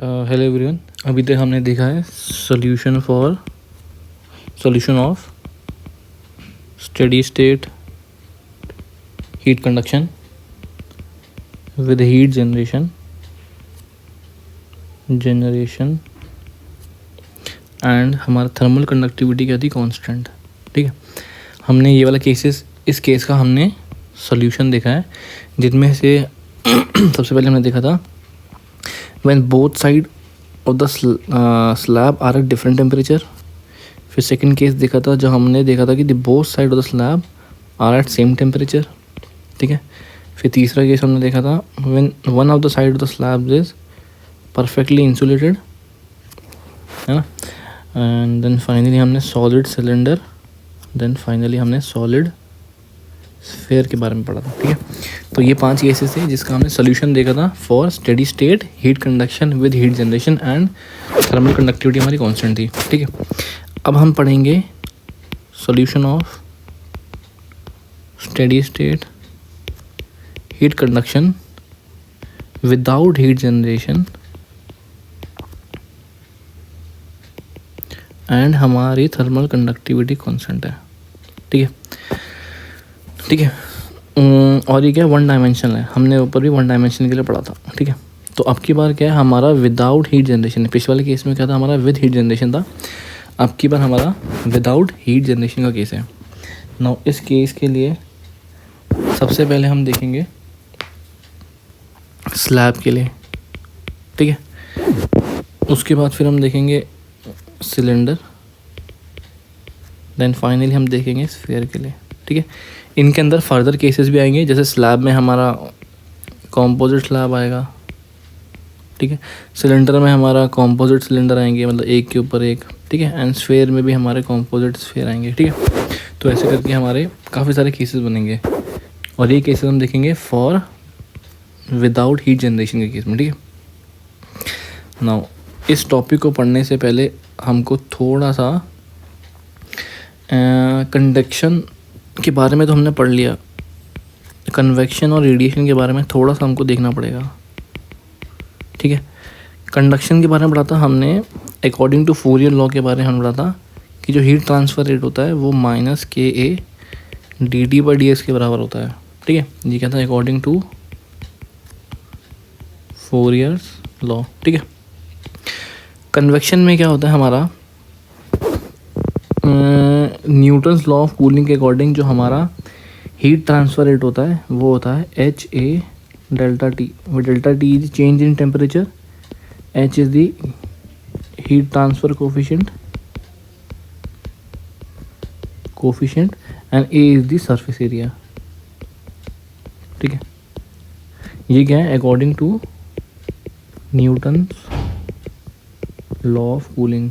Hello everyone. अभी तक हमने देखा है solution of steady state heat conduction with heat generation and हमारा थर्मल कंडक्टिविटी क्या थी, कांस्टेंट। ठीक है, हमने ये वाला इस केस का हमने सॉल्यूशन देखा है, जिनमें से सबसे पहले हमने देखा था when both side of the slab are at different temperature। फिर सेकंड केस देखा था, जो हमने देखा था कि the both side of the slab are at same temperature। ठीक है, फिर तीसरा केस हमने देखा था when one of the side of the slab is perfectly insulated, है ना। एंड देन फाइनली हमने सॉलिड स्फीयर के बारे में पढ़ा था। ठीक है, तो ये 5 केसेस थे जिसका हमने सोल्यूशन देखा था for steady state heat conduction with heat generation and thermal conductivity हमारी कांस्टेंट थी। ठीक है, अब हम पढ़ेंगे solution of steady state heat conduction without heat generation and हमारी थर्मल कंडक्टिविटी कांस्टेंट है। ठीक है, ठीक है। और ये क्या है, 1 डायमेंशनल है। हमने ऊपर भी 1 डायमेंशन के लिए पढ़ा था। ठीक है, तो अब की बार क्या है, हमारा विदाउट हीट जनरेशन है। पिछले वाले केस में क्या था, हमारा विद हीट जनरेशन था। अब की बार हमारा विदाउट हीट जनरेशन का केस है। नाउ इस केस के लिए सबसे पहले हम देखेंगे स्लैब के लिए। ठीक है, उसके बाद फिर हम देखेंगे सिलेंडर, देन फाइनली हम देखेंगे स्फीयर के लिए। ठीक है, इनके अंदर फर्दर केसेस भी आएंगे, जैसे स्लैब में हमारा कॉम्पोजिट स्लैब आएगा। ठीक है, सिलेंडर में हमारा कॉम्पोजिट सिलेंडर आएंगे, मतलब एक के ऊपर एक। ठीक है, एंड स्फीयर में भी हमारे कॉम्पोजिट स्फीयर आएंगे। ठीक है, तो ऐसे करके हमारे काफ़ी सारे केसेस बनेंगे, और ये केसेस हम देखेंगे फॉर विदाउट हीट जनरेशन के केस में। ठीक है, नाउ इस टॉपिक को पढ़ने से पहले हमको थोड़ा सा कंडक्शन के बारे में तो हमने पढ़ लिया, कन्वेक्शन और रेडिएशन के बारे में थोड़ा सा हमको देखना पड़ेगा। ठीक है, कंडक्शन के बारे में पढ़ा था हमने अकॉर्डिंग टू फोरियर लॉ के बारे में हमने पढ़ा था कि जो हीट ट्रांसफ़र रेट होता है वो -KA/dT/dS के बराबर होता है। ठीक है, ये क्या था, अकॉर्डिंग टू फोरियर्स लॉ। ठीक है, कन्वेक्शन में क्या होता है हमारा, न्यूटन्स लॉ ऑफ कूलिंग के अकॉर्डिंग जो हमारा हीट ट्रांसफ़र रेट होता है वो होता है HA∆T। ∆T is change in temperature, H is the heat transfer coefficient and A is the surface area. ठीक है, ये क्या है, according to Newton's law of cooling.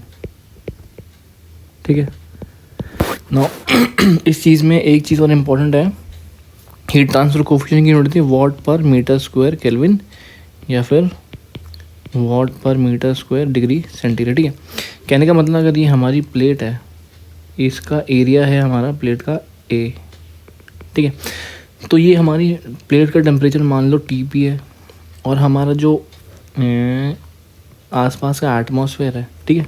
ठीक है, नो इस चीज़ में एक चीज़ और इम्पॉर्टेंट है, हीट ट्रांसफर कोफिशिएंट की यूनिट थी वॉट पर मीटर स्क्वायर केल्विन या फिर वॉट पर मीटर स्क्वायर डिग्री सेंटीग्रेड। ठीक है, कहने का मतलब अगर ये हमारी प्लेट है, इसका एरिया है हमारा प्लेट का A। ठीक है, तो ये हमारी प्लेट का टेम्परेचर मान लो TP है, और हमारा जो आसपास का एटमॉस्फेयर है, ठीक है,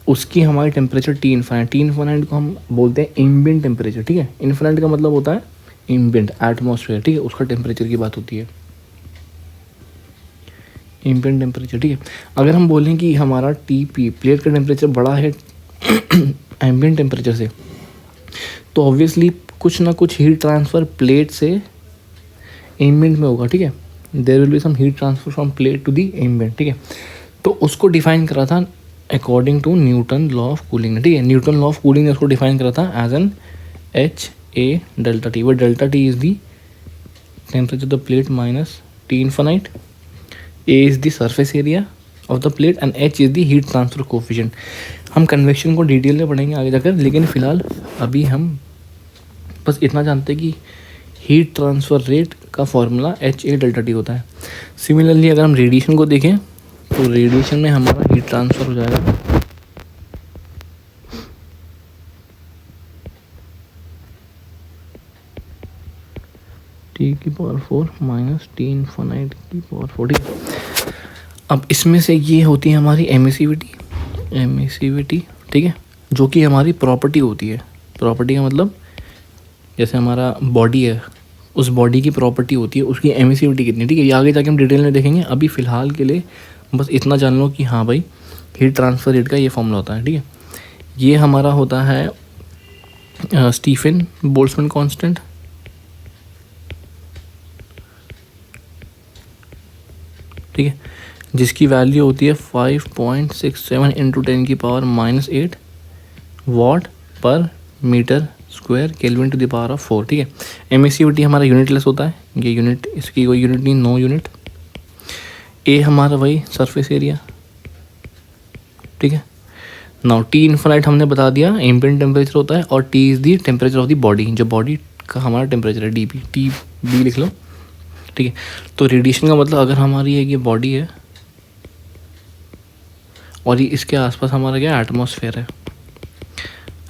उसकी हमारी टेम्परेचर T इन्फाइनाइट को हम बोलते हैं एम्बिएंट टेम्परेचर। ठीक है, इन्फाइनाइट का मतलब होता है एम्बिएंट एटमॉस्फेयर। ठीक है, उसका टेम्परेचर की बात होती है, एम्बिएंट टेम्परेचर। ठीक है, अगर हम बोलें कि हमारा TP प्लेट का टेम्परेचर बड़ा है एम्बिएंट टेम्परेचर से, तो ऑब्वियसली कुछ ना कुछ हीट ट्रांसफ़र प्लेट से एम्बिएंट में होगा। ठीक है, there will be some heat transfer from plate to the ambient. ठीक है, तो उसको डिफाइन करा था according to Newton law of cooling ने। ठीक है, न्यूटन लॉ ऑफ कूलिंग ने उसको डिफाइन करा था as an HA∆T, where ∆T is the temperature of the plate minus T infinite, A is the surface area of the plate and H is the heat transfer coefficient। हम convection को detail में पढ़ेंगे आगे जाकर, लेकिन फ़िलहाल अभी हम बस इतना जानते हैं कि हीट ट्रांसफ़र रेट का फॉर्मूला HA∆T होता है। सिमिलरली अगर हम रेडिएशन को देखें तो रेडिएशन में हमारा हीट ट्रांसफ़र हो जाएगा T⁴ - T∞. अब इसमें से ये होती है हमारी एमिसिविटी, ठीक है, जो कि हमारी प्रॉपर्टी होती है। प्रॉपर्टी का मतलब जैसे हमारा बॉडी है, उस बॉडी की प्रॉपर्टी होती है, उसकी एमिसिविटी कितनी, ठीक है। ये आगे जाके हम डिटेल में देखेंगे। अभी फ़िलहाल के लिए बस इतना जान लो कि हाँ भाई हीट ट्रांसफ़र रेट का ये फॉर्मूला होता है, ठीक है। ये हमारा होता है स्टीफन बोल्ट्जमैन कांस्टेंट, ठीक है, जिसकी वैल्यू होती है 5.67 into 10⁻⁻8 watt per metre square kelvin to the power of 4, ठीक है। एमिसिविटी हमारा यूनिटलेस होता है, ये यूनिट, इसकी कोई यूनिट नहीं, नो यूनिट। ए हमारा वही सरफेस एरिया, ठीक है। नाउ टी इन्फिनाइट हमने बता दिया एम्बिएंट टेम्परेचर होता है, और T is the temperature of the body, जो बॉडी का हमारा टेम्परेचर है, डी बी, टी बी लिख लो, ठीक है। तो रेडिएशन का मतलब अगर हमारी ये बॉडी है और ये इसके आसपास हमारा क्या एटमॉस्फेयर है,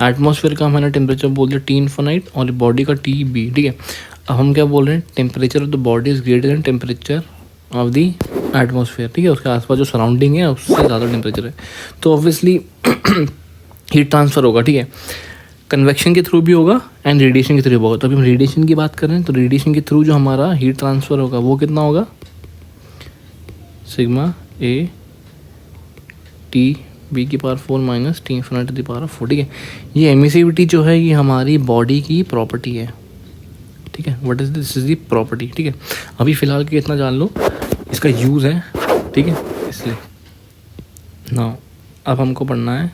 एटमॉस्फेयर का हमारा टेम्परेचर बोल दिया टी इन्फिनाइट, और बॉडी का टी बी, ठीक है। अब हम क्या बोल रहे हैं, temperature of the body is greater then temperature of the atmosphere, ठीक है। उसके आसपास जो सराउंडिंग है उससे ज़्यादा टेम्परेचर है, तो ऑब्वियसली हीट ट्रांसफ़र होगा, ठीक है। कन्वेक्शन के थ्रू भी होगा एंड रेडिएशन के थ्रू भी होगा। तो अभी हम रेडिएशन की बात कर रहे हैं, तो रेडिएशन के थ्रू जो हमारा हीट ट्रांसफ़र होगा वो कितना होगा, सिग्मा ए टी बी की power 4 minus T infinity to the power of 4, ठीक है। ये एमिसिविटी जो है ये हमारी बॉडी की प्रॉपर्टी है, ठीक है। What is this is the property, ठीक है। अभी फ़िलहाल के इतना जान लो, इसका यूज़ है, ठीक है, इसलिए ना अब हमको पढ़ना है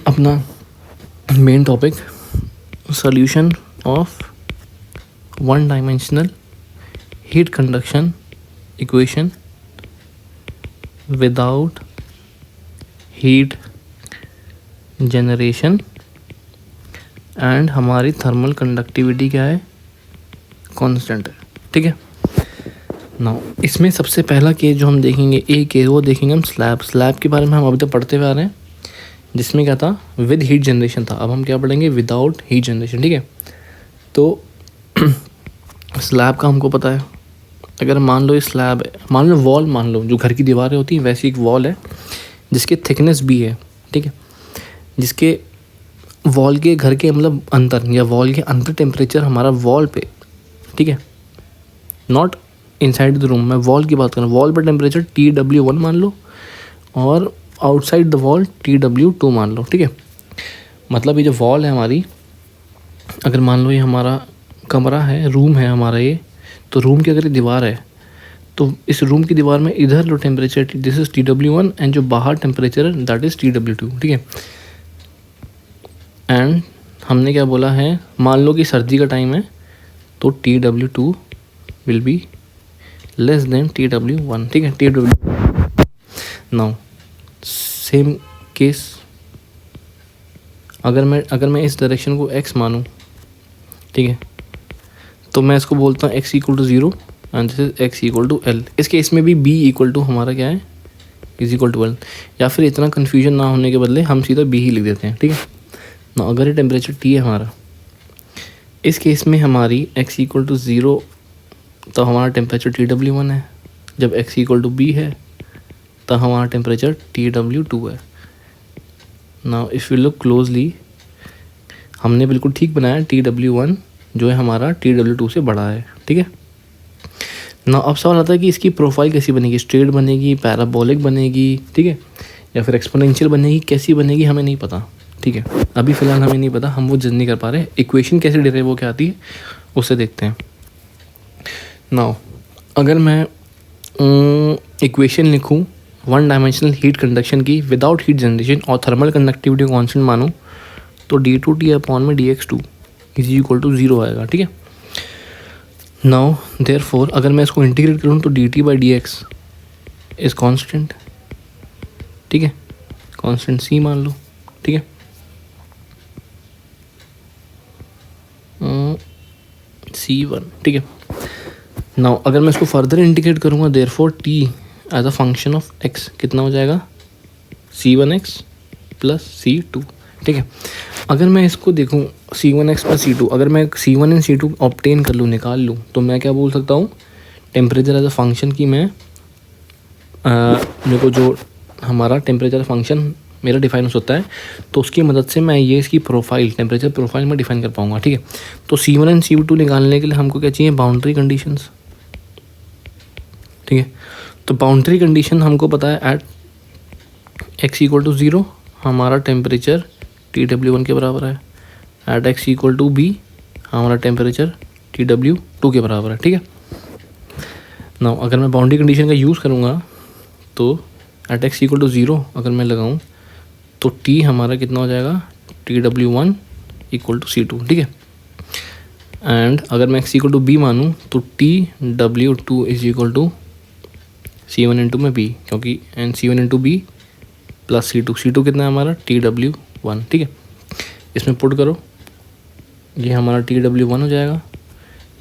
अपना main topic, solution of one dimensional heat conduction equation without heat generation, and हमारी थर्मल कंडक्टिविटी क्या है, कांस्टेंट है, ठीक है। नाउ इसमें सबसे पहला केस जो हम देखेंगे ए केस, वो देखेंगे हम स्लैब के बारे में हम अभी तक पढ़ते हुए आ रहे हैं, जिसमें क्या था, विद हीट जनरेशन था। अब हम क्या पढ़ेंगे, विदाउट हीट जनरेशन, ठीक है। तो स्लैब का हमको पता है, अगर मान लो ये स्लैब है, मान लो वॉल, मान लो जो घर की दीवारें होती हैं वैसी एक वॉल है जिसकी थिकनेस भी है, ठीक है, जिसके वॉल के घर के मतलब अंतर या वॉल के अंदर टेम्परेचर हमारा वॉल पे, ठीक है, नॉट इनसाइड द रूम, मैं वॉल की बात कर रहा हूँ, वॉल पर टेम्परेचर TW1 मान लो और आउटसाइड द वॉल TW2 मान लो, ठीक है। मतलब ये जो वॉल है हमारी, अगर मान लो ये हमारा कमरा है, रूम है हमारा ये, तो रूम की अगर ये दीवार है तो इस रूम की दीवार में इधर जो temperature this is TW1 and जो बाहर टेम्परेचर है दैट इज़ TW2, ठीक है। एंड हमने क्या बोला है, मान लो कि सर्दी का टाइम है तो TW2 will be less than TW1, ठीक है। TW नाउ सेम केस, अगर मैं इस डायरेक्शन को x मानूँ, ठीक है, तो मैं इसको बोलता हूँ x equal to 0 and this is x equal to L। इस केस में भी b इक्वल टू हमारा क्या है, इज इक्वल टू L, या फिर इतना कन्फ्यूजन ना होने के बदले हम सीधा b ही लिख देते हैं, ठीक है ना। अगर ये टेम्परेचर T है हमारा, इस केस में हमारी x इक्वल टू 0 तो हमारा टेम्परेचर TW1 है, जब x इक्वल टू b है तो हमारा टेम्परेचर TW2 है। Now if you look closely, हमने बिल्कुल ठीक बनाया, TW1 जो है हमारा TW2 से बड़ा है, ठीक है ना। अब सवाल आता है कि इसकी प्रोफाइल कैसी बनेगी, स्ट्रेट बनेगी, पैराबोलिक बनेगी, ठीक है, या फिर एक्सपोनेंशियल बनेगी, कैसी बनेगी हमें नहीं पता, ठीक है। अभी फ़िलहाल हमें नहीं पता, हम वो जज नहीं कर पा रहे। इक्वेशन कैसे डिराइव होकर आती है उससे देखते हैं। नाउ अगर मैं इक्वेशन लिखूँ वन डायमेंशनल हीट कंडक्शन की विदाउट हीट जनरेशन और थर्मल कंडक्टिविटी कांस्टेंट मानूँ, तो d2T अपॉन में dx2 इज इक्वल टू 0 आएगा, ठीक है। नाउ देयरफॉर अगर मैं इसको इंटीग्रेट करूँ तो dt/dx इज कांस्टेंट, ठीक है, कांस्टेंट c मान लो, ठीक है। C1, ठीक है। नाउ अगर मैं इसको फर्दर इंटीग्रेट करूँगा, therefore t as a function of x कितना हो जाएगा, C1x प्लस C2, ठीक है। अगर मैं इसको देखूँ C1x प्लस C2, अगर मैं C1 एंड C2 ऑब्टेन कर लूँ, निकाल लूँ, तो मैं क्या बोल सकता हूँ, टेम्परेचर एज अ फंक्शन की मैं मेरे को जो हमारा टेम्परेचर फंक्शन मेरा डिफाइन हो सकता है, तो उसकी मदद से मैं ये इसकी प्रोफाइल, टेम्परेचर प्रोफाइल में डिफाइन कर पाऊँगा, ठीक है। तो C1 एंड C2 निकालने के लिए हमको क्या चाहिए, बाउंड्री कंडीशंस, ठीक है। तो बाउंड्री कंडीशन हमको पता है एट x = 0 हमारा टेम्परेचर TW1 के बराबर है, एट x = B हमारा टेम्परेचर TW2 के बराबर है, ठीक है। ना अगर मैं बाउंड्री कंडीशन का यूज़ करूँगा तो एट x = 0 अगर मैं लगाऊँ तो T हमारा कितना हो जाएगा, TW1 = C2, ठीक है। एंड अगर मैं x = B मानूँ तो TW2 = C1 × में B, क्योंकि and C1 × B plus C2 कितना है हमारा TW1, ठीक है। इसमें पुट करो, ये हमारा TW1 हो जाएगा,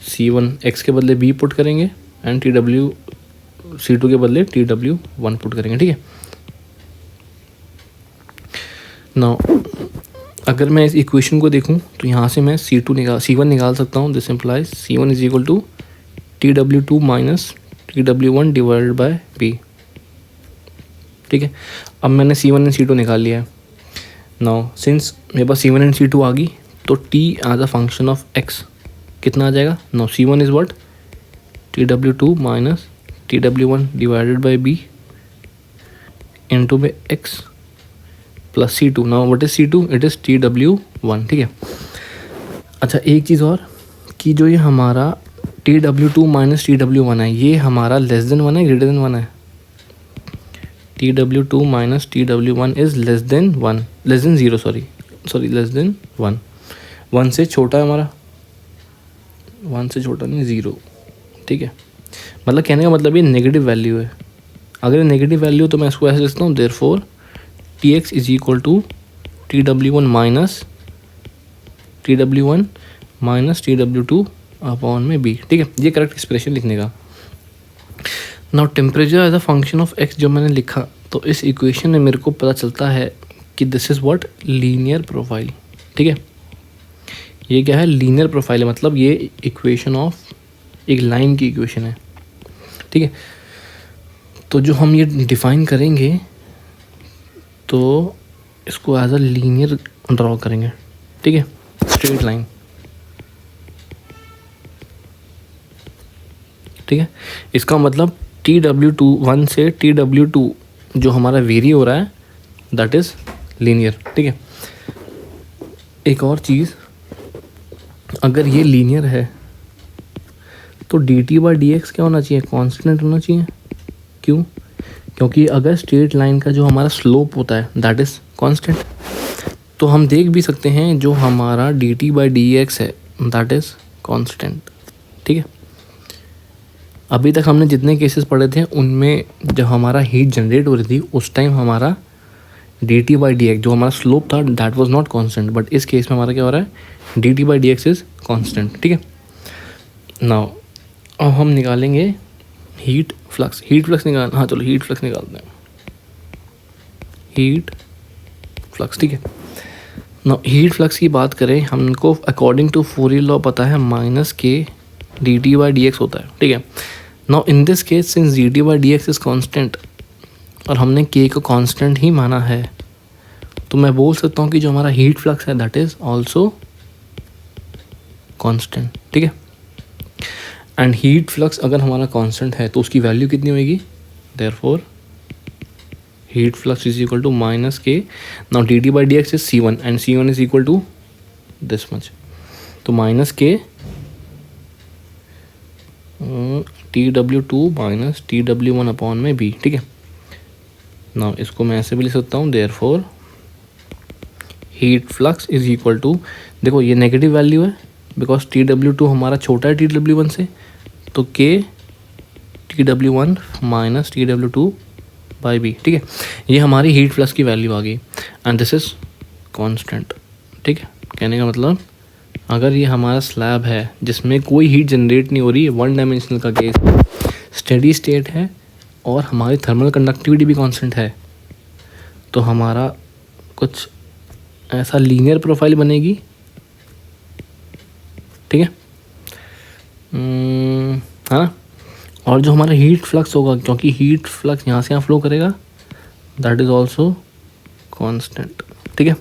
C1 x के बदले B पुट करेंगे एंड C2 के बदले TW1 पुट करेंगे, ठीक है। नाउ अगर मैं इस इक्वेशन को देखूं तो यहाँ से मैं C1 निकाल सकता हूँ। This implies C1 = TW2 minus TW1 divided by B, ठीक है। अब मैंने C1 एंड C2 निकाल लिया है। नाउ सिंस मेरे पास C1 एंड C2 आ गई तो T as a function of x कितना आ जाएगा। Now C1 is what, TW2 minus TW1 divided by B into में x plus C2। Now what is C2, it is TW1, ठीक है। अच्छा एक चीज़ और कि जो ये हमारा TW2 माइनस TW1 है, ये हमारा लेस देन 1 है ग्रेटर देन 1 है। TW2 minus TW1 is less than 0, sorry less than 1। 1 से छोटा है हमारा, 1 से छोटा नहीं 0, ठीक है। मतलब कहने का मतलब ये नेगेटिव वैल्यू है। अगर ये नेगेटिव वैल्यू तो मैं इसको ऐसे लिखता हूँ, therefore Tx = TW1 minus TW2 upon में B, ठीक है। ये करेक्ट एक्सप्रेशन लिखने का। Now temperature as a function of x जो मैंने लिखा, तो इस इक्वेशन में मेरे को पता चलता है कि this is what, linear profile, ठीक है। ये क्या है, लीनियर प्रोफाइल है, मतलब ये इक्वेशन ऑफ एक लाइन की इक्वेशन है, ठीक है। तो जो हम ये डिफाइन करेंगे तो इसको एज अ लीनियर ड्रॉ करेंगे, ठीक है, स्ट्रेट लाइन, ठीक है। इसका मतलब TW2 1 से TW2 जो हमारा वेरी हो रहा है दैट इज़ लीनियर, ठीक है। एक और चीज़, अगर ये लीनियर है तो dt/dx क्या होना चाहिए, कांस्टेंट होना चाहिए। क्यों, क्योंकि अगर स्ट्रेट लाइन का जो हमारा स्लोप होता है दैट इज़ कांस्टेंट, तो हम देख भी सकते हैं जो हमारा dt/dx है दैट इज़ कांस्टेंट, ठीक है। अभी तक हमने जितने केसेस पढ़े थे उनमें जब हमारा हीट जनरेट हो रही थी उस टाइम हमारा dt/dx जो हमारा स्लोप था that was not constant, but इस केस में हमारा क्या हो रहा है, dt/dx इज़ कांस्टेंट, ठीक है। नाउ अब हम निकालेंगे हीट फ्लक्स निकाल, हाँ चलो हीट फ्लक्स निकालते हैं, हीट फ्लक्स, ठीक है। नाउ हीट फ्लक्स की बात करें, हमको अकॉर्डिंग टू फूरियर लॉ पता है -k dt/dx होता है, ठीक है। Now in this case since dt/dx is constant और हमने k को कांस्टेंट ही माना है, तो मैं बोल सकता हूँ कि जो हमारा हीट फ्लक्स है दैट इज़ आल्सो कांस्टेंट, ठीक है। एंड हीट फ्लक्स अगर हमारा कांस्टेंट है तो उसकी वैल्यू कितनी होगी, therefore heat flux is equal to -k। Now dt/dx is C1 and C1 is equal to this much, तो -k TW2 minus TW1 upon में B, ठीक है। नाउ इसको मैं ऐसे भी लिख सकता हूँ, therefore heat flux is equal to, देखो ये नेगेटिव वैल्यू है बिकॉज TW2 हमारा छोटा है TW1 से, तो K TW1 minus TW2 by B, ठीक है। ये हमारी हीट फ्लक्स की वैल्यू आ गई एंड दिस इज़ कांस्टेंट, ठीक है। कहने का मतलब अगर ये हमारा स्लैब है जिसमें कोई हीट जनरेट नहीं हो रही है, 1 डायमेंशनल का केस, स्टेडी स्टेट है और हमारी थर्मल कंडक्टिविटी भी कांस्टेंट है, तो हमारा कुछ ऐसा लीनियर प्रोफाइल बनेगी, ठीक है, है ना। और जो हमारा हीट फ्लक्स होगा, क्योंकि हीट फ्लक्स यहाँ से यहाँ फ्लो करेगा, दैट इज ऑल्सो कॉन्स्टेंट। ठीक है,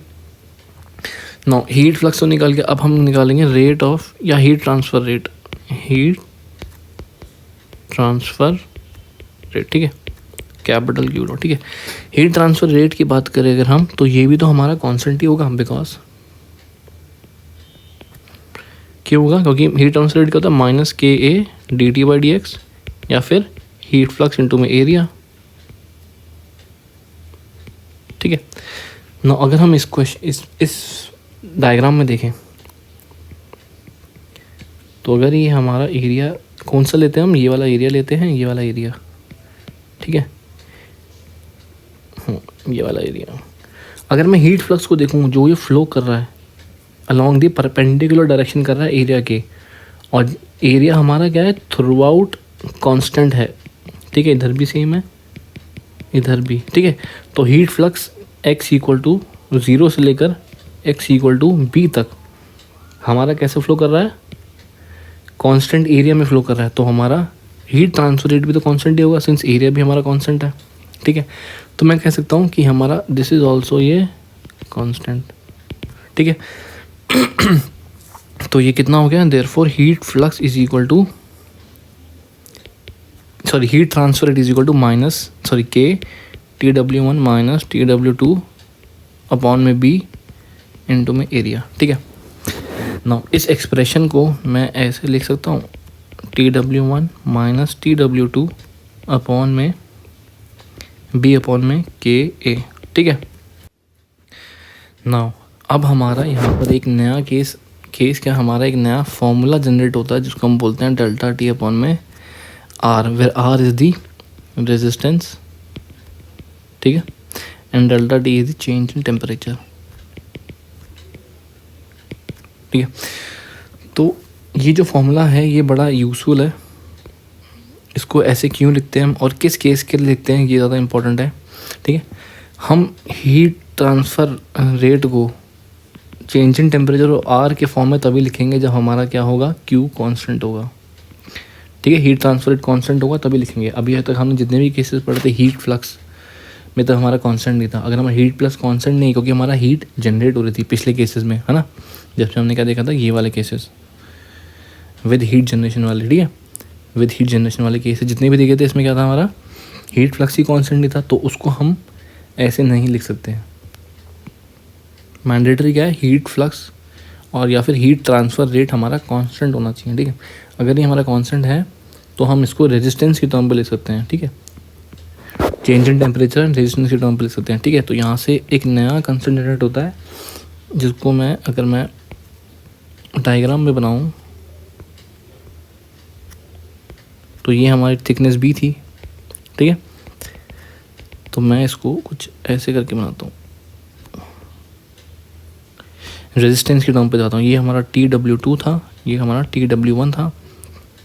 नाउ हीट फ्लक्स तो निकाल के अब हम निकालेंगे रेट ऑफ या heat transfer rate, heat transfer rate. ठीक है, कैपिटल क्यू डॉट। ठीक है, हीट ट्रांसफ़र रेट की बात करें अगर हम, तो ये भी तो हमारा कॉन्स्टेंट ही होगा, बिकॉज क्यों होगा, क्योंकि हीट ट्रांसफ़र रेट क्या होता है, माइनस के A D T by D x, या फिर हीट फ्लक्स इनटू में एरिया। ठीक है ना, अगर हम इस डायग्राम में देखें तो अगर ये हमारा एरिया कौन सा लेते हैं हम, ये वाला एरिया लेते हैं, ये वाला एरिया। ठीक है, ये वाला एरिया। अगर मैं हीट फ्लक्स को देखूँ, जो ये फ्लो कर रहा है अलॉन्ग दी परपेंडिकुलर डायरेक्शन कर रहा है एरिया के, और एरिया हमारा क्या है, थ्रू आउट कॉन्स्टेंट है। ठीक है, इधर भी सेम है, इधर भी। ठीक है, तो heat flux x equal to 0 से लेकर x इक्वल टू b तक हमारा कैसे फ्लो कर रहा है, कांस्टेंट एरिया में फ्लो कर रहा है। तो हमारा हीट ट्रांसफर रेट भी तो कांस्टेंट ही होगा, सिंस एरिया भी हमारा कांस्टेंट है। ठीक है, तो मैं कह सकता हूँ कि हमारा दिस इज ऑल्सो ये कांस्टेंट। ठीक है, तो ये कितना हो गया, therefore heat flux is equal to, sorry heat transfer rate is equal to minus K TW1 minus TW2 upon में B इंटू में एरिया। ठीक है, नाउ इस एक्सप्रेशन को मैं ऐसे लिख सकता हूँ, TW1 माइनस TW2 अपॉन में B अपॉन में KA। ठीक है, नाउ अब हमारा यहाँ पर एक नया केस क्या, हमारा एक नया फॉर्मूला जनरेट होता है जिसको हम बोलते हैं डेल्टा T अपॉन में R, where R is the resistance. ठीक है, and delta T is the change in temperature. ठीक है, तो ये जो फॉर्मूला है ये बड़ा यूज़फुल है। इसको ऐसे क्यों लिखते हैं हम और किस केस के लिए लिखते हैं, ये ज़्यादा इम्पोर्टेंट है। ठीक है, हम हीट ट्रांसफ़र रेट को चेंज इन टेम्परेचर और आर के फॉर्म में तभी लिखेंगे जब हमारा क्या होगा, क्यू कांस्टेंट होगा। ठीक है, हीट ट्रांसफर रेट कांस्टेंट होगा तभी लिखेंगे। अभी तक हमने जितने भी केसेस पढ़े थे हीट फ्लक्स में, तो हमारा कांस्टेंट नहीं था। अगर हमारा हीट प्लस कांस्टेंट नहीं, क्योंकि हमारा हीट जनरेट हो रही थी पिछले केसेस में, है ना, जब से हमने क्या देखा था, ये वाले केसेस विद हीट जनरेशन वाले। ठीक है, विद हीट जनरेशन वाले केसेस जितने भी देखे थे, इसमें क्या था, हमारा हीट फ्लक्स ही कांस्टेंट नहीं था, तो उसको हम ऐसे नहीं लिख सकते हैं। मैंडेटरी क्या है, हीट फ्लक्स और या फिर हीट ट्रांसफ़र रेट हमारा कांस्टेंट होना चाहिए। ठीक है, अगर ये हमारा कांस्टेंट है तो हम इसको रेजिस्टेंस की टर्म पे लिख सकते हैं। ठीक है, change in temperature and resistance की टर्म पे लिख सकते हैं। ठीक है, तो यहाँ से एक नया कंस्टेंट जनरेट होता है जिसको मैं, अगर मैं डायग्राम में बनाऊँ तो ये हमारी थिकनेस B थी। ठीक है, तो मैं इसको कुछ ऐसे करके बनाता हूँ, रेजिस्टेंस के टर्म पे जाता हूँ। ये हमारा TW2 था, ये हमारा TW1 था,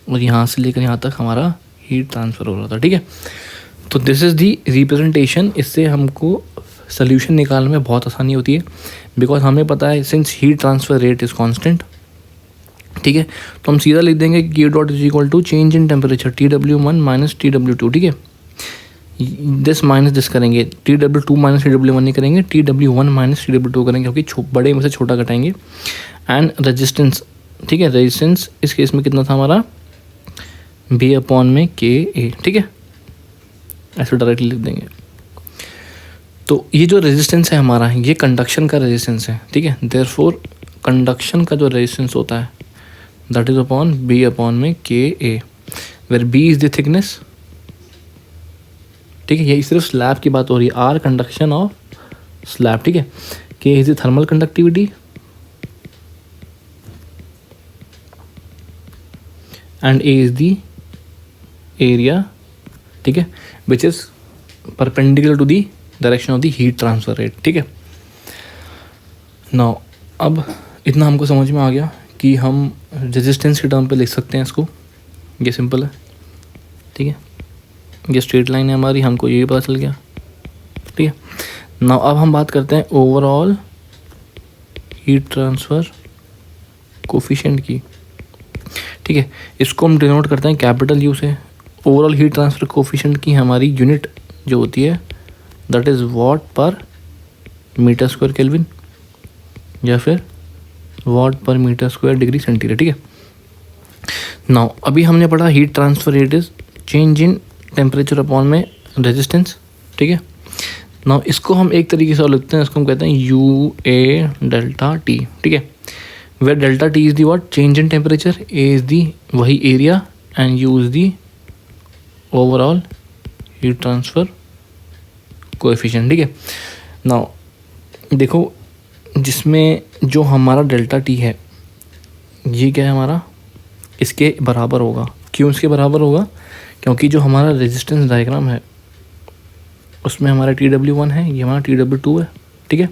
और यहाँ से लेकर यहाँ तक हमारा हीट ट्रांसफ़र हो रहा था। ठीक है, तो दिस इज़ दी रिप्रेजेंटेशन। इससे हमको सोल्यूशन निकालने में बहुत आसानी होती है, बिकॉज हमें पता है since heat transfer rate is constant. ठीक है, तो हम सीधा लिख देंगे कि Q dot is equal to change in temperature TW1 minus TW2। ठीक है, दिस माइनस दिस करेंगे, TW2 माइनस TW1 नहीं करेंगे, TW1 माइनस TW2 करेंगे, क्योंकि बड़े में से छोटा घटाएंगे। एंड रेजिस्टेंस, ठीक है, रेजिस्टेंस इस केस में कितना था हमारा, B अपॉन में KA। ठीक है, ऐसे डायरेक्टली लिख देंगे। तो ये जो रेजिस्टेंस है हमारा, ये कंडक्शन का रेजिस्टेंस है। ठीक है, देयरफॉर कंडक्शन का जो रेजिस्टेंस होता है that is upon B upon में KA, where B is the thickness. ठीक है, ये सिर्फ स्लैब की बात हो रही है, आर कंडक्शन ऑफ स्लैब। ठीक है, K is the thermal conductivity and A is the area. ठीक है, which is perpendicular to the direction of the heat transfer rate. ठीक है, नाउ अब इतना हमको समझ में आ गया कि हम रेजिस्टेंस के टर्म पे लिख सकते हैं इसको, ये सिंपल है। ठीक है, ये स्ट्रेट लाइन है हमारी, हमको ये भी पता चल गया। ठीक है, नाउ अब हम बात करते हैं ओवरऑल हीट ट्रांसफ़र कोफिशिएंट की। ठीक है, इसको हम डिनोट करते हैं कैपिटल यू से, ओवरऑल हीट ट्रांसफ़र कोफिशिएंट की हमारी यूनिट जो होती है that is what per metre square kelvin या फिर वाट per metre square degree centigrade, ठीक है। नाउ अभी हमने पढ़ा heat transfer rate is change in temperature upon में रेजिस्टेंस, ठीक है। नाउ इसको हम एक तरीके से और लिखते हैं, इसको हम कहते हैं यू ए डेल्टा टी, ठीक है। Where delta t is the what change in temperature, a is the वही area and u is the overall heat transfer coefficient, ठीक है। नाउ देखो जिसमें जो हमारा डेल्टा टी है ये क्या है हमारा, इसके बराबर होगा। क्यों इसके बराबर होगा? क्योंकि जो हमारा रेजिस्टेंस डायग्राम है उसमें हमारा TW1 है, ये हमारा TW2 है, ठीक है।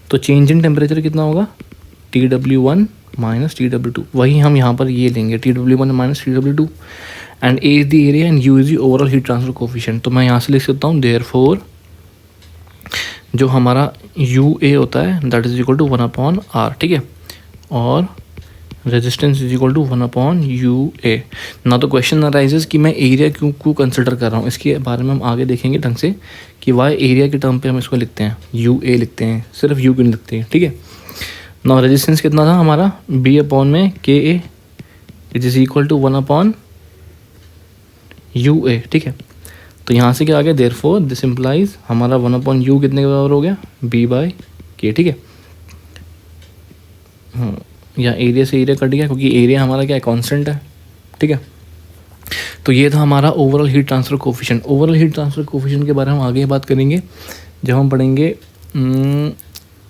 तो चेंज इन टेम्परेचर कितना होगा, TW1 माइनस TW2, वही हम यहाँ पर ये लेंगे TW1 minus TW2 and A is the area and u is the overall heat transfer coefficient. तो मैं यहाँ से लिख सकता हूँ देयरफॉर जो हमारा यू ए होता है that is equal to 1/r, ठीक है, और resistance is equal to 1/UA। ना तो क्वेश्चन अराइजेज कि मैं एरिया क्यों कंसिडर कर रहा हूँ, इसके बारे में हम आगे देखेंगे ढंग से कि वाई एरिया के टर्म पे हम इसको लिखते हैं UA लिखते हैं, सिर्फ यू क्यों नहीं लिखते हैं, ठीक है। ना रेजिस्टेंस कितना था हमारा B/में KA it is equal to 1/UA, ठीक है। तो यहाँ से क्या आ गया, देयरफॉर दिस इम्प्लाइज हमारा 1/U कितने के बराबर हो गया, B/K, ठीक है। या एरिया से एरिया कट गया क्योंकि एरिया हमारा क्या है, कांस्टेंट है, ठीक है। तो ये था हमारा overall heat transfer coefficient. Overall heat transfer coefficient के बारे में हम आगे बात करेंगे जब हम पढ़ेंगे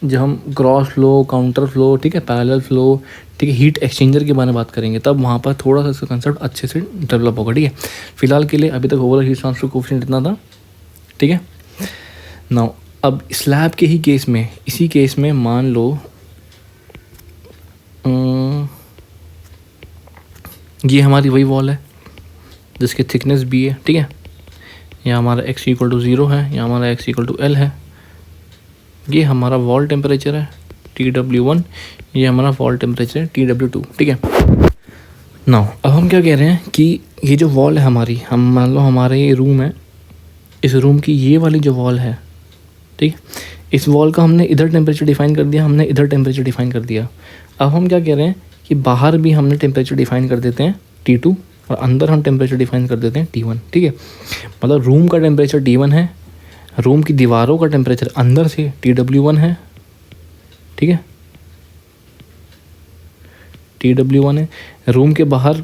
जब हम क्रॉस फ्लो, काउंटर फ्लो, ठीक है, पैरेलल फ्लो, ठीक है, हीट एक्सचेंजर के बारे में बात करेंगे, तब वहाँ पर थोड़ा सा इसका कंसेप्ट अच्छे से डेवलप होगा, ठीक है। फिलहाल के लिए अभी तक ओवरऑल हीट ट्रांसफ़र कोफिशिएंट इतना था, ठीक है। नाउ अब स्लैब के ही केस में, इसी केस में मान लो ये हमारी वही वॉल है जिसकी थिकनेस B है, ठीक है। यहाँ हमारा x इक्वल टू 0 है, यहाँ हमारा x इक्वल टू L है। ये हमारा वॉल टेम्परेचर है TW1, ये हमारा वॉल टेम्परेचर है TW2, ठीक है। नाउ अब हम क्या कह रहे हैं कि ये जो वॉल है हमारी, हम मान लो हमारा ये रूम है, इस रूम की ये वाली जो वॉल है, ठीक है, इस वॉल का हमने इधर टेम्परेचर डिफ़ाइन कर दिया, हमने इधर टेम्परेचर डिफ़ाइन कर दिया। अब हम क्या कह रहे हैं कि बाहर भी हमने टेम्परेचर डिफ़ाइन कर देते हैं T2 और अंदर हम टेम्परेचर डिफ़ाइन कर देते हैं T1, ठीक है। मतलब रूम का टेम्परेचर T1 है, रूम की दीवारों का टेम्परेचर अंदर से TW1 है, ठीक है, TW1 है। रूम के बाहर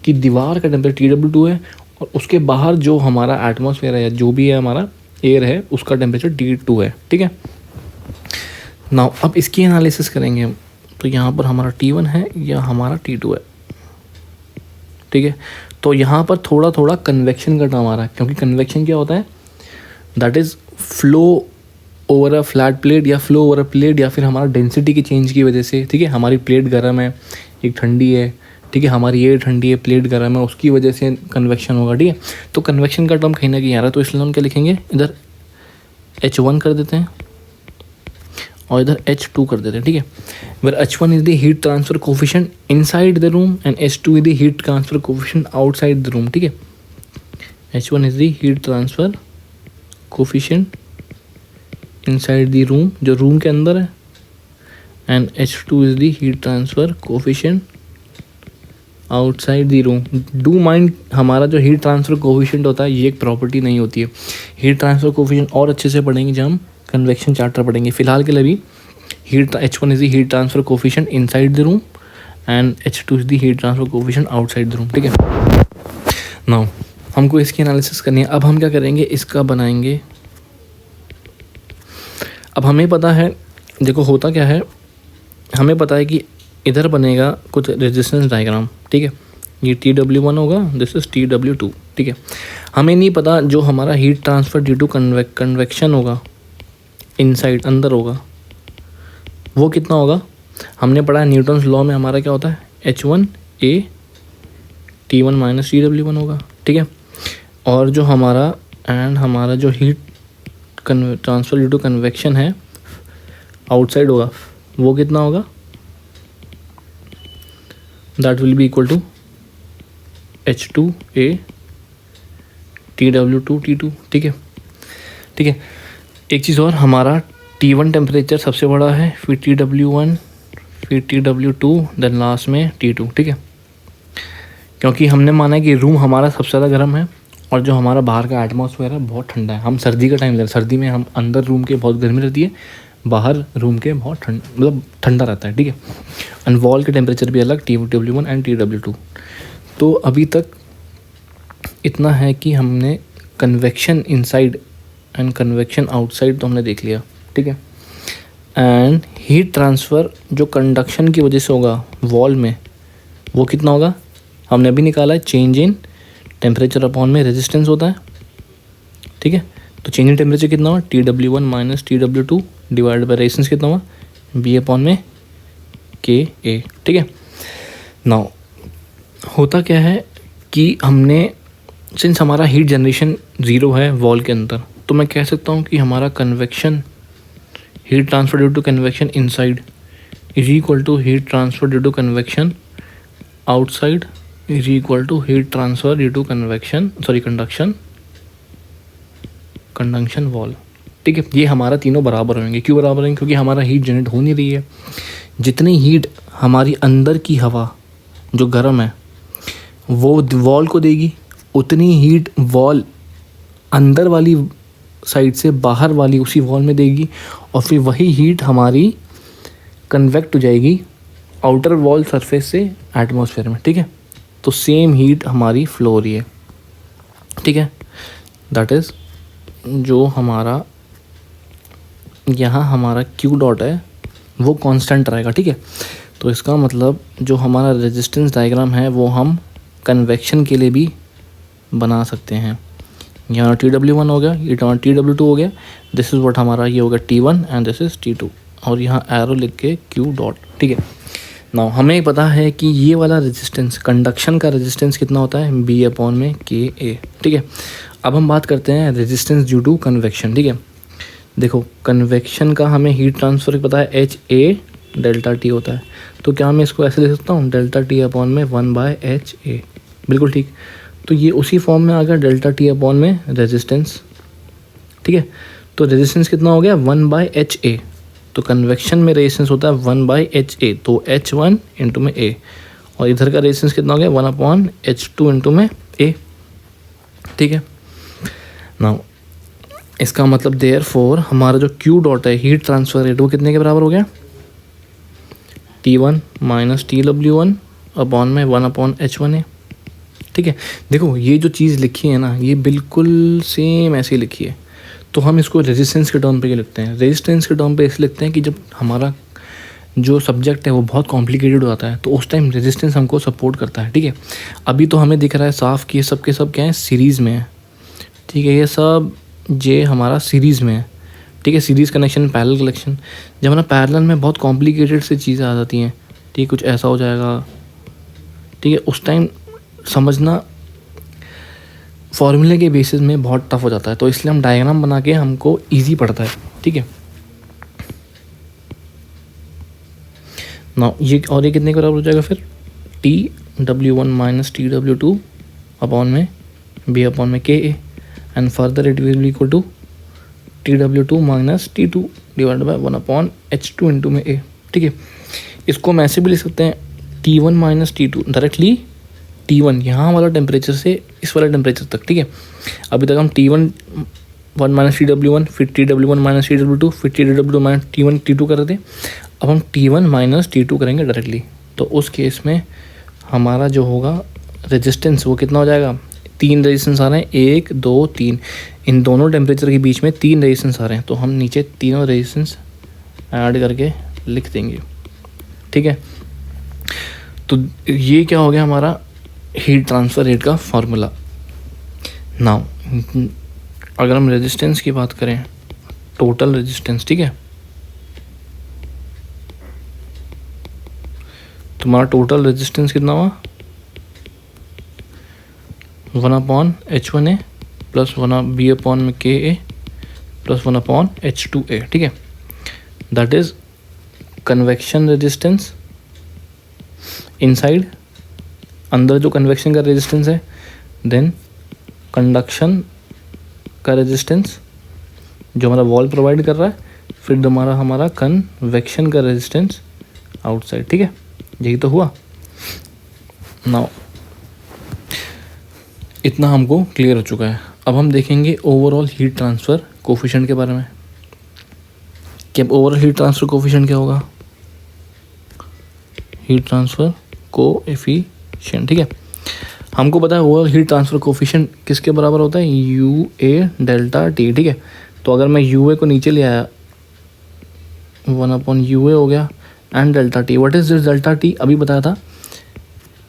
की दीवार का टेम्परेचर TW2 है और उसके बाहर जो हमारा एटमॉस्फेयर है या जो भी है हमारा एयर है उसका टेम्परेचर T2 है, ठीक है। नाउ अब इसकी एनालिसिस करेंगे हम, तो यहाँ पर हमारा T1 है या हमारा T2 है, ठीक है। तो यहाँ पर थोड़ा थोड़ा कन्वेक्शन का टर्म आ रहा है, क्योंकि कन्वेक्शन क्या होता है, that is flow over a flat plate या फ्लो ओवर अ प्लेट, या फिर हमारा डेंसिटी की चेंज की वजह से, ठीक है। हमारी प्लेट गर्म है, एक ठंडी है, ठीक है, हमारी एयर ठंडी है, प्लेट गर्म है, उसकी वजह से कन्वेक्शन होगा, ठीक है। तो कन्वेक्शन का टर्म कहीं ना कहीं आ रहा है, तो इसलिए हम क्या लिखेंगे, इधर H1 कर देते हैं और इधर H2 कर देते हैं, ठीक है। Where H1 is the heat transfer coefficient inside the room and H2 is the heat transfer coefficient outside the room, ठीक है। H1 is the heat transfer coefficient inside the room, जो रूम के अंदर है, and H2 is the heat transfer coefficient outside the room. Do mind हमारा जो heat transfer coefficient होता है ये एक प्रॉपर्टी नहीं होती है। हीट ट्रांसफर कोफिशिएंट और अच्छे से पढ़ेंगे जब हम कन्वेक्शन चार्टर पढ़ेंगे। फिलहाल के लिए भी H1 is the heat transfer coefficient inside the room and H2 is the heat transfer coefficient outside the room, ठीक है। नाउ हमको इसकी एनालिसिस करनी है। अब हम क्या करेंगे, इसका बनाएंगे। अब हमें पता है, देखो होता क्या है, हमें पता है कि इधर बनेगा कुछ रेजिस्टेंस डायग्राम, ठीक है। ये TW1 होगा, दिस इज TW2, ठीक है। हमें नहीं पता जो हमारा heat transfer due to convection होगा इनसाइड अंदर होगा वो कितना होगा। हमने पढ़ा है न्यूटन्स लॉ में हमारा क्या होता है, H1A T1 माइनस TW1 होगा, ठीक है। और जो हमारा जो heat transfer due to convection है आउटसाइड होगा वो कितना होगा, that will be equal to H2A TW2 T2, ठीक है। ठीक है, एक चीज़ और, हमारा T1 टेम्परेचर सबसे बड़ा है, फिर TW1, फिर TW2, देन लास्ट में T2, ठीक है। क्योंकि हमने माना है कि रूम हमारा सबसे ज़्यादा गर्म है और जो हमारा बाहर का एटमॉस्फेयर है बहुत ठंडा है। हम सर्दी का टाइम ले रहे हैं, सर्दी में हम अंदर रूम के बहुत गर्मी रहती है, बाहर रूम के बहुत मतलब ठंडा रहता है, ठीक है। एंड वॉल के टेम्परेचर भी अलग, TW1 एंड TW2। तो अभी तक इतना है कि हमने convection inside and convection outside तो हमने देख लिया, ठीक है। एंड हीट ट्रांसफ़र जो कंडक्शन की वजह से होगा वॉल में, वो कितना होगा हमने अभी निकाला है, चेंज इन टेम्परेचर अपॉन में रेजिस्टेंस होता है, ठीक है। तो चेंज इन टेम्परेचर कितना हुआ, TW1 minus TW2 divide by resistance कितना हुआ, B अपॉन में KA, ठीक है। नाउ होता क्या है कि हमने, सिंस हमारा हीट जनरेशन ज़ीरो है वॉल के अंदर, तो मैं कह सकता हूँ कि हमारा convection heat transfer due to convection inside is equal to heat transfer due to convection outside is equal to heat transfer due to conduction wall, ठीक है। ये हमारा तीनों बराबर होंगे। क्यों बराबर होंगे? क्योंकि हमारा हीट जनरेट हो नहीं रही है। जितनी हीट हमारी अंदर की हवा जो गर्म है वो वॉल को देगी, उतनी हीट वॉल अंदर वाली साइड से बाहर वाली उसी वॉल में देगी, और फिर वही हीट हमारी कन्वेक्ट हो जाएगी आउटर वॉल सरफेस से एटमॉस्फेयर में, ठीक है। तो सेम हीट हमारी फ्लो हो रही है, ठीक है। दैट इज़ जो हमारा यहाँ हमारा Q डॉट है वो कांस्टेंट रहेगा, ठीक है। तो इसका मतलब जो हमारा रेजिस्टेंस डायग्राम है वो हम कन्वेक्शन के लिए भी बना सकते हैं। यहाँ TW1 हो गया, ये TW2 हो गया, दिस इज़ व्हाट हमारा ये होगा T1 and this is T2, और यहाँ एरो लिख के Q डॉट, ठीक है। नाउ हमें पता है कि ये वाला रेजिस्टेंस, कंडक्शन का रेजिस्टेंस कितना होता है, B अपॉन में KA, ठीक है। अब हम बात करते हैं रेजिस्टेंस ड्यू टू कन्वेक्शन, ठीक है। देखो कन्वेक्शन का हमें हीट ट्रांसफ़र पता है, HA डेल्टा T होता है, तो क्या मैं इसको ऐसे लिख सकता हूँ, डेल्टा T अपॉन में 1/HA, बिल्कुल ठीक। तो ये उसी फॉर्म में आ गया, डेल्टा T अपॉन में रेजिस्टेंस, ठीक है। तो रेजिस्टेंस कितना हो गया, 1/HA। तो कन्वेक्शन में रेजिस्टेंस होता है 1/HA, तो H1 इंटू में A, और इधर का रेजिस्टेंस कितना हो गया, 1/H2 इंटू में A, ठीक है। नाउ इसका मतलब देयरफॉर हमारा जो Q डॉट है, हीट ट्रांसफ़र रेट, वो कितने के बराबर हो गया, T1 माइनस TW1 अपॉन में 1/H1A, ठीक है। देखो ये जो चीज़ लिखी है ना, ये बिल्कुल सेम ऐसे ही लिखी है। तो हम इसको रेजिस्टेंस के टर्म पे ही लिखते हैं। रेजिस्टेंस के टर्म पे इसलिए लिखते हैं कि जब हमारा जो सब्जेक्ट है वो बहुत कॉम्प्लिकेटेड हो जाता है, तो उस टाइम रेजिस्टेंस हमको सपोर्ट करता है, ठीक है। अभी तो हमें दिख रहा है साफ़ कि ये सब के सब क्या है, सीरीज़ में है, ठीक है। ये सब ये हमारा सीरीज़ में है, ठीक है। सीरीज़ कनेक्शन, पैरेलल कनेक्शन, जब हमारा पैरेलल में बहुत कॉम्प्लिकेटेड से चीज़ें आ जाती हैं, ठीक है, कुछ ऐसा हो जाएगा, ठीक है, उस टाइम समझना फॉर्मूले के बेसिस में बहुत टफ हो जाता है। तो इसलिए हम डायग्राम बना के हमको ईजी पड़ता है, ठीक है ना। ये और ये कितने के बराबर हो जाएगा फिर, TW1 माइनस TW2 अपॉन में B अपॉन में KA, and further it will be equal to TW2 minus T2 divide by 1/H2 into में A, ठीक है। इसको हम ऐसे भी लिख सकते हैं, T1 minus T2 directly T1 यहाँ वाला टेम्परेचर से इस वाला टेम्परेचर तक, ठीक है। अभी तक हम T1 माइनस TW1, फिर TW1 माइनस TW2, फिर TW2 माइनस T1 T2 कर रहे थे। अब हम T1 माइनस T2 करेंगे डायरेक्टली, तो उस केस में हमारा जो होगा रेजिस्टेंस वो कितना हो जाएगा, 3 रेजिस्टेंस आ रहे हैं, 1 2 3, इन दोनों टेम्परेचर के बीच में 3 रेजिस्टेंस आ रहे हैं, तो हम नीचे तीनों रेजिस्टेंस ऐड करके लिख देंगे, ठीक है। तो ये क्या हो गया हमारा हीट ट्रांसफ़र रेट का फार्मूला। नाउ अगर हम रेजिस्टेंस की बात करें, टोटल रेजिस्टेंस, ठीक है, तुम्हारा टोटल रेजिस्टेंस कितना हुआ, 1/H1A प्लस 1/B अपॉन में KA प्लस 1/H2A, ठीक है। That is convection resistance inside, अंदर जो कन्वेक्शन का रेजिस्टेंस है, देन कंडक्शन का रेजिस्टेंस जो हमारा वॉल प्रोवाइड कर रहा है, फिर हमारा कन्वेक्शन का रेजिस्टेंस आउटसाइड, ठीक है, यही तो हुआ। नाउ इतना हमको क्लियर हो चुका है। अब हम देखेंगे ओवरऑल हीट ट्रांसफ़र कोफिशिएंट के बारे में कि अब ओवरऑल हीट ट्रांसफ़र कोफिशिएंट क्या होगा। हीट ट्रांसफ़र कोएफिशिएंट, ठीक है, हमको पता है ओवरऑल हीट ट्रांसफ़र कोफिशिएंट किसके बराबर होता है, यू ए डेल्टा टी, ठीक है। तो अगर मैं यू ए को नीचे ले आया 1/UA हो गया and delta T. What is this delta T, अभी बताया था,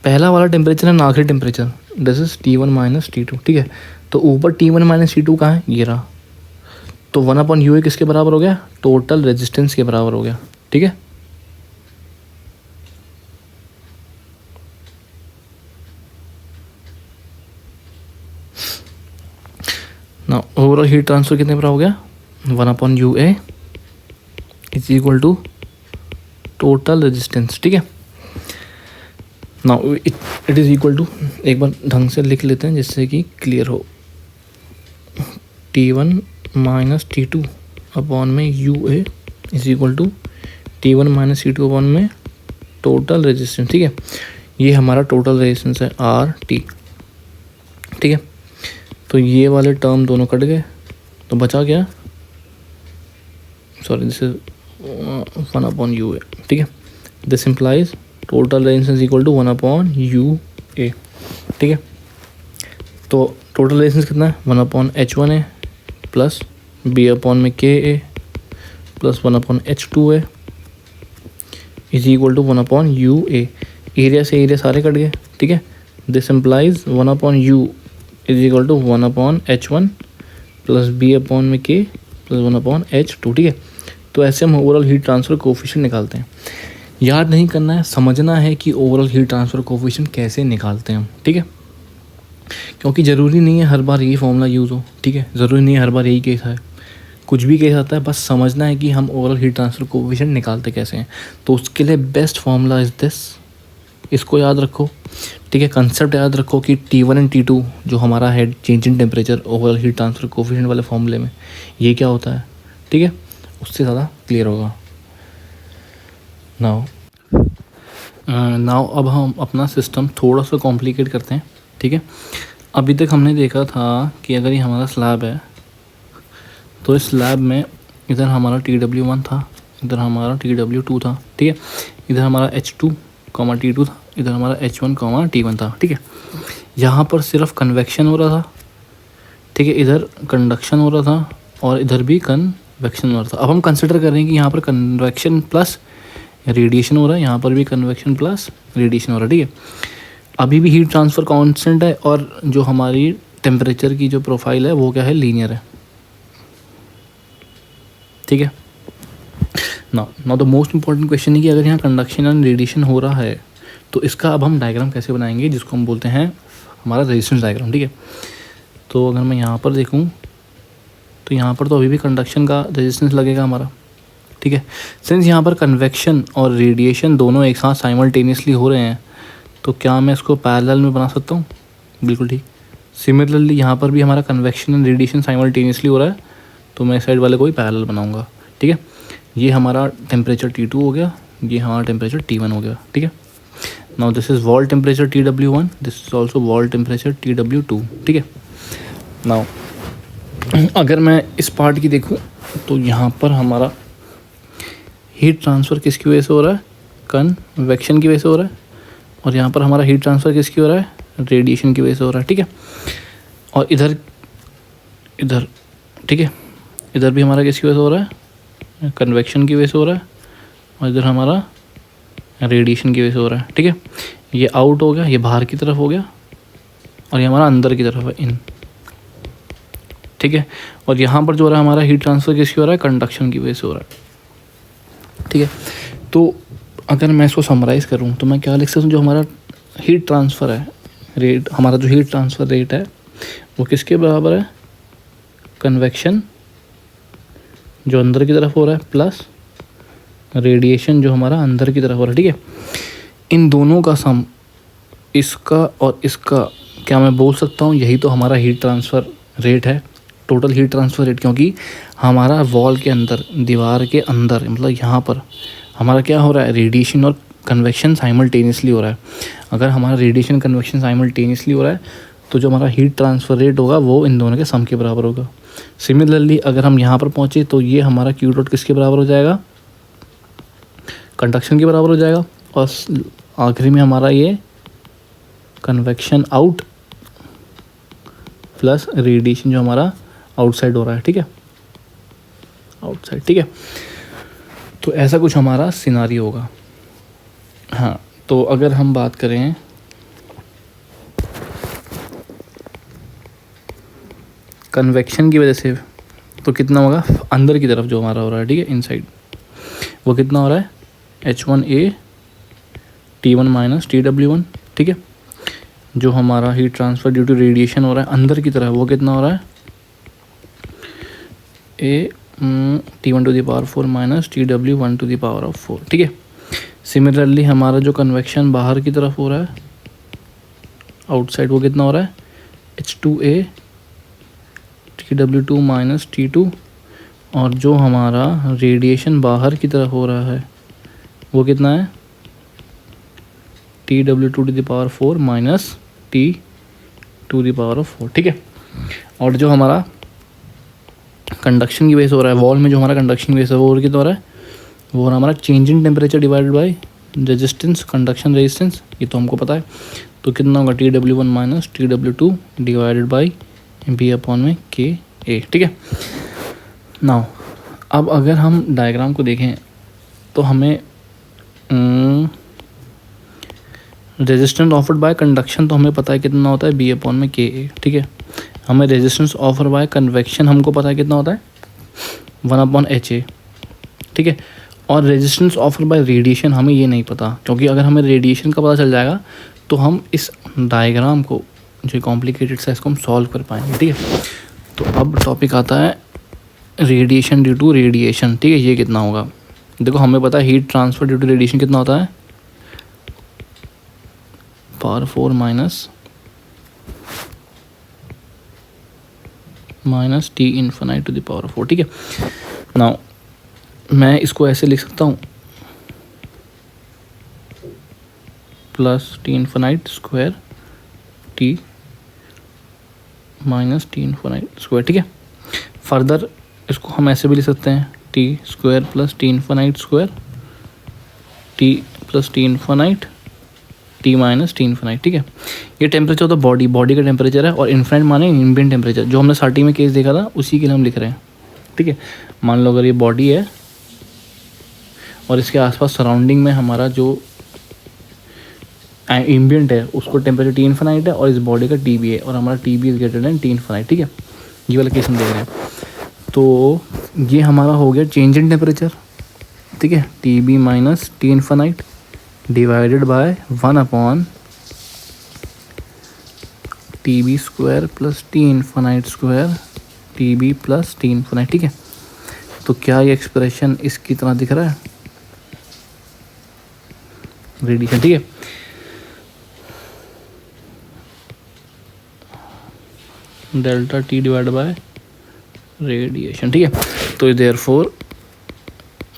पहला वाला टेम्परेचर है ना आखिरी temperature, this is T1 minus T2, ठीक है। तो ऊपर T1 माइनस T2 कहाँ है, ये रहा। तो 1/UA किसके बराबर हो गया, टोटल रेजिस्टेंस के बराबर हो गया, ठीक है। ना ओवरऑल हीट ट्रांसफर कितने बराबर हो गया, 1/UA is equal to total resistance, ठीक है। Now it is equal to, एक बार ढंग से लिख लेते हैं जिससे कि क्लियर हो, T1 माइनस T2 अपॉन में UA is equal to T1 minus T2 upon में टोटल रेजिस्टेंस, ठीक है। ये हमारा टोटल रेजिस्टेंस है RT, ठीक है। तो ये वाले टर्म दोनों कट गए, तो बचा क्या, सॉरी दिस इज 1/UA, ठीक है। This implies total resistance equal to 1/UA, ठीक है। तो टोटल रेजिस्टेंस कितना है, 1/H1A plus B/KA plus 1/H2A is equal to 1/UA। Area से एरिया सारे कट गए, ठीक है। This implies 1/U is equal to 1/H1 plus B/K plus 1/H2, ठीक है। तो ऐसे हम ओवरऑल हीट ट्रांसफ़र कोफिशिएंट निकालते हैं। याद नहीं करना है, समझना है कि ओवरऑल हीट ट्रांसफ़र कोफिशिएंट कैसे निकालते हैं हम, ठीक है। क्योंकि ज़रूरी नहीं है हर बार यही फॉर्मूला यूज़ हो, ठीक है, ज़रूरी नहीं है हर बार यही केस है, कुछ भी केस आता है, बस समझना है कि हम ओवरऑल हीट ट्रांसफ़र कोफिशिएंट निकालते कैसे हैं। तो उसके लिए बेस्ट फॉर्मूला इज़ दिस, इसको याद रखो, ठीक है। कंसेप्ट याद रखो कि T1 एंड T2 जो हमारा है change in temperature overall heat transfer coefficient वाले फॉर्मूले में, ये क्या होता है, ठीक है, उससे ज़्यादा क्लियर होगा। नाउ अब हम अपना सिस्टम थोड़ा सा कॉम्प्लिकेट करते हैं, ठीक है। अभी तक हमने देखा था कि अगर ये हमारा स्लैब है तो इस स्लैब में इधर हमारा TW1 था, इधर हमारा TW2 था, ठीक है। इधर हमारा H2, T2 था, इधर हमारा H1, T1 था, ठीक है। यहाँ पर सिर्फ कन्वेक्शन हो रहा था, ठीक है, इधर कंडक्शन हो रहा था और इधर भी कन्वेक्शन हो रहा था। अब हम कंसिडर कर रहे हैं कि यहाँ पर कन्वेक्शन प्लस रेडिएशन हो रहा है, यहाँ पर भी कन्वेक्शन प्लस रेडिएशन हो रहा है, ठीक है। अभी भी हीट ट्रांसफ़र कांस्टेंट है और जो हमारी टेम्परेचर की जो प्रोफाइल है वो क्या है, लीनियर है, ठीक है। Now the most important question है कि अगर यहाँ कंडक्शन एंड रेडिएशन हो रहा है तो इसका अब हम डायग्राम कैसे बनाएंगे, जिसको हम बोलते हैं हमारा रेजिस्टेंस डायग्राम, ठीक है। तो अगर मैं यहाँ पर देखूँ तो यहाँ पर तो अभी भी कंडक्शन का रेजिस्टेंस लगेगा हमारा, ठीक है। सिंस यहाँ पर कन्वेक्शन और रेडिएशन दोनों एक साथ साइमल्टेनियसली हो रहे हैं तो क्या मैं इसको पैरेलल में बना सकता हूँ, बिल्कुल ठीक। सिमिलरली यहाँ पर भी हमारा कन्वेक्शन एंड रेडिएशन साइमल्टेनियसली हो रहा है तो मैं इस साइड वाले को भी पैरेलल बनाऊँगा, ठीक है। ये हमारा टेम्परेचर T2 हो गया, ये हमारा टेम्परेचर T1 हो गया, ठीक है। Now this is wall temperature TW1, this is also wall temperature TW2, ठीक है। नाउ अगर मैं इस पार्ट की देखूँ तो यहाँ पर हमारा हीट ट्रांसफ़र किसकी वजह से हो रहा है, कन्वेक्शन की वजह से हो रहा है, और यहाँ पर हमारा हीट ट्रांसफ़र किसकी हो रहा है, रेडिएशन की वजह से हो रहा है, ठीक है। और इधर ठीक है, इधर भी हमारा किसकी वजह से हो रहा है, कन्वेक्शन की वजह से हो रहा है, और इधर हमारा रेडिएशन की वजह से हो रहा है, ठीक है। ये आउट हो गया, ये बाहर की तरफ हो गया और ये हमारा अंदर की तरफ है, इन, ठीक है। और यहाँ पर जो हो रहा है हमारा हीट ट्रांसफ़र किसकी हो रहा है, कंडक्शन की वजह से हो रहा है, ठीक है। तो अगर मैं इसको समराइज़ करूँ तो मैं क्या लिख सकता हूँ, जो हमारा हीट ट्रांसफ़र है रेट, हमारा जो हीट ट्रांसफ़र रेट है वो किसके बराबर है, कन्वेक्शन जो अंदर की तरफ हो रहा है प्लस रेडिएशन जो हमारा अंदर की तरफ हो रहा है, ठीक है। इन दोनों का सम, इसका और इसका, क्या मैं बोल सकता हूँ यही तो हमारा हीट ट्रांसफ़र रेट है, टोटल हीट ट्रांसफ़र रेट, क्योंकि हमारा वॉल के अंदर, दीवार के अंदर, मतलब यहाँ पर हमारा क्या हो रहा है, रेडिएशन और कन्वेक्शन साइमल्टेनियसली हो रहा है। अगर हमारा रेडिएशन कन्वेक्शन साइमल्टेनियसली हो रहा है तो जो हमारा हीट ट्रांसफ़र रेट होगा वो इन दोनों के सम के बराबर होगा। सिमिलरली अगर हम यहाँ पर पहुँचे तो ये हमारा क्यू डॉट किसके बराबर हो जाएगा, कंडक्शन के बराबर हो जाएगा। और आखिरी में हमारा ये कन्वेक्शन आउट प्लस रेडिएशन जो हमारा आउटसाइड हो रहा है, ठीक है, आउटसाइड, ठीक है। तो ऐसा कुछ हमारा सिनारियो होगा। हाँ, तो अगर हम बात करें कन्वेक्शन की वजह से तो कितना होगा, अंदर की तरफ जो हमारा हो रहा है, ठीक है, इनसाइड, वो कितना हो रहा है, H1A T1 माइनस TW1, ठीक है। जो हमारा heat transfer due to radiation हो रहा है अंदर की तरफ, वो कितना हो रहा है, T1 to the power 4 minus TW1 to the power of 4, ठीक है। सिमिलरली हमारा जो कन्वेक्शन बाहर की तरफ हो रहा है, आउटसाइड, वो कितना हो रहा है, H2A TW2 माइनस T2। और जो हमारा रेडिएशन बाहर की तरफ हो रहा है वो कितना है, TW2 to the power 4 minus T to the power of 4, ठीक है। और जो हमारा कंडक्शन की वजह से हो रहा है, वॉल में जो हमारा कंडक्शन की वजह से वो कितना हो रहा है, वो हमारा change in temperature divided by resistance, conduction resistance, ये तो हमको पता है। तो कितना होगा, TW1 minus TW2 divided by B upon में KA, ठीक है। नाउ अब अगर हम डायग्राम को देखें तो हमें रेजिस्टेंस ऑफर्ड बाय कंडक्शन तो हमें पता है कितना होता है, B अपॉन में KA, ठीक है। हमें रेजिस्टेंस ऑफर बाय कन्वेक्शन हमको पता है कितना होता है, 1 अपॉन HA, ठीक है। और रेजिस्टेंस ऑफर बाय रेडिएशन हमें ये नहीं पता, क्योंकि अगर हमें रेडिएशन का पता चल जाएगा तो हम इस डायग्राम को जो कॉम्प्लिकेटेड सा इसको हम सॉल्व कर पाएंगे, ठीक है। तो अब टॉपिक आता है रेडिएशन ड्यू टू रेडिएशन, ठीक है। ये कितना होगा, देखो हमें पता है heat transfer due to radiation कितना होता है, power 4 minus T infinite to the power 4, ठीक है। नाउ मैं इसको ऐसे लिख सकता हूँ, plus T infinite square T minus T infinite square, ठीक है। फर्दर इसको हम ऐसे भी लिख सकते हैं, T square plus T infinite square, T plus T infinite T minus T infinite, ठीक है। ये टेम्परेचर होता है बॉडी का टेम्परेचर है, और इन्फिनाइट माने एम्बिएंट टेम्परेचर, जो हमने स्टार्टिंग में केस देखा था उसी के लिए हम लिख रहे हैं, ठीक है। मान लो अगर ये बॉडी है और इसके आसपास सराउंडिंग में हमारा जो एम्बिएंट है उसको टेम्परेचर T इन्फिनाइट है, और इस बॉडी का TB है, और हमारा TB is greater than T infinite, ठीक है। ये वाला केस हम देख रहे हैं। तो ये हमारा हो गया चेंज इन टेम्परेचर, ठीक है, TB minus T infinite divided by 1 upon TB square plus T infinite square TB plus T infinite, ठीक है। तो क्या ये एक्सप्रेशन इसकी तरह दिख रहा है, रेडिएशन, ठीक है। Delta T divide by radiation, ठीक है। तो देयरफॉर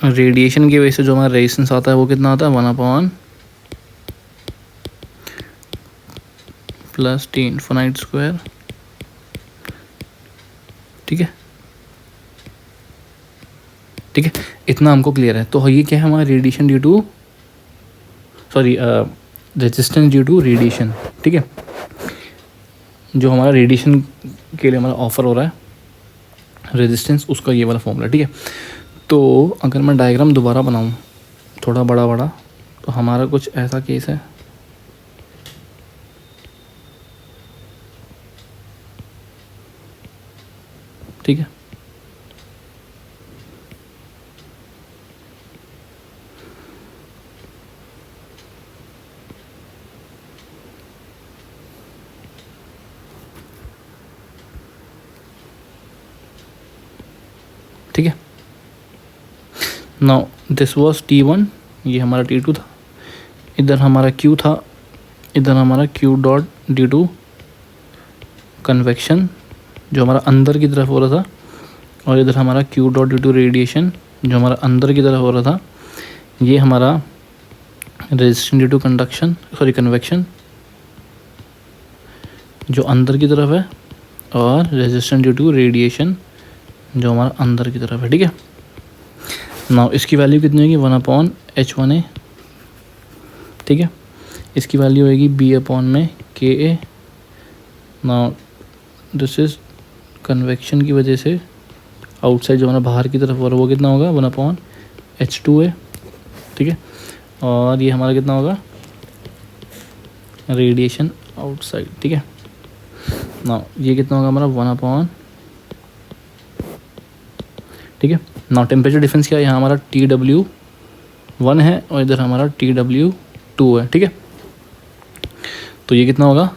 रेडिएशन की वजह से जो हमारा रेजिस्टेंस आता है वो कितना आता है, 1 upon plus T infinite square, ठीक है, ठीक है। इतना हमको क्लियर है। तो ये क्या है, हमारा radiation due to resistance due to radiation, ठीक है। जो हमारा रेडिएशन के लिए हमारा ऑफर हो रहा है रेजिस्टेंस, उसका ये वाला फॉर्मूला, ठीक है। तो अगर मैं डायग्राम दोबारा बनाऊं थोड़ा बड़ा तो हमारा कुछ ऐसा केस है, ठीक है। ठीक है, नाउ दिस वाज T1, ये हमारा T2 था, इधर हमारा Q था, इधर हमारा Q dot due to convection जो हमारा अंदर की तरफ हो रहा था, और इधर हमारा Q dot due to radiation जो हमारा अंदर की तरफ हो रहा था। ये हमारा resistance due to conduction sorry convection जो अंदर की तरफ है, और रेजिस्टेंस ड्यू टू रेडिएशन जो हमारा अंदर की तरफ है। ठीक है, नाउ इसकी वैल्यू कितनी होगी, 1/H1A। ठीक है, इसकी वैल्यू होगी B/KA। Now this is convection की वजह से आउटसाइड जो हमारा बाहर की तरफ हो रहा है वो कितना होगा, 1/H2A। ठीक है, और ये हमारा कितना होगा, रेडिएशन आउटसाइड। ठीक है, नाउ ये कितना होगा हमारा 1/। ठीक है, नाउ टेम्परेचर डिफरेंस क्या है, यहाँ हमारा TW1 है और इधर हमारा TW2 है। ठीक है, तो ये कितना होगा,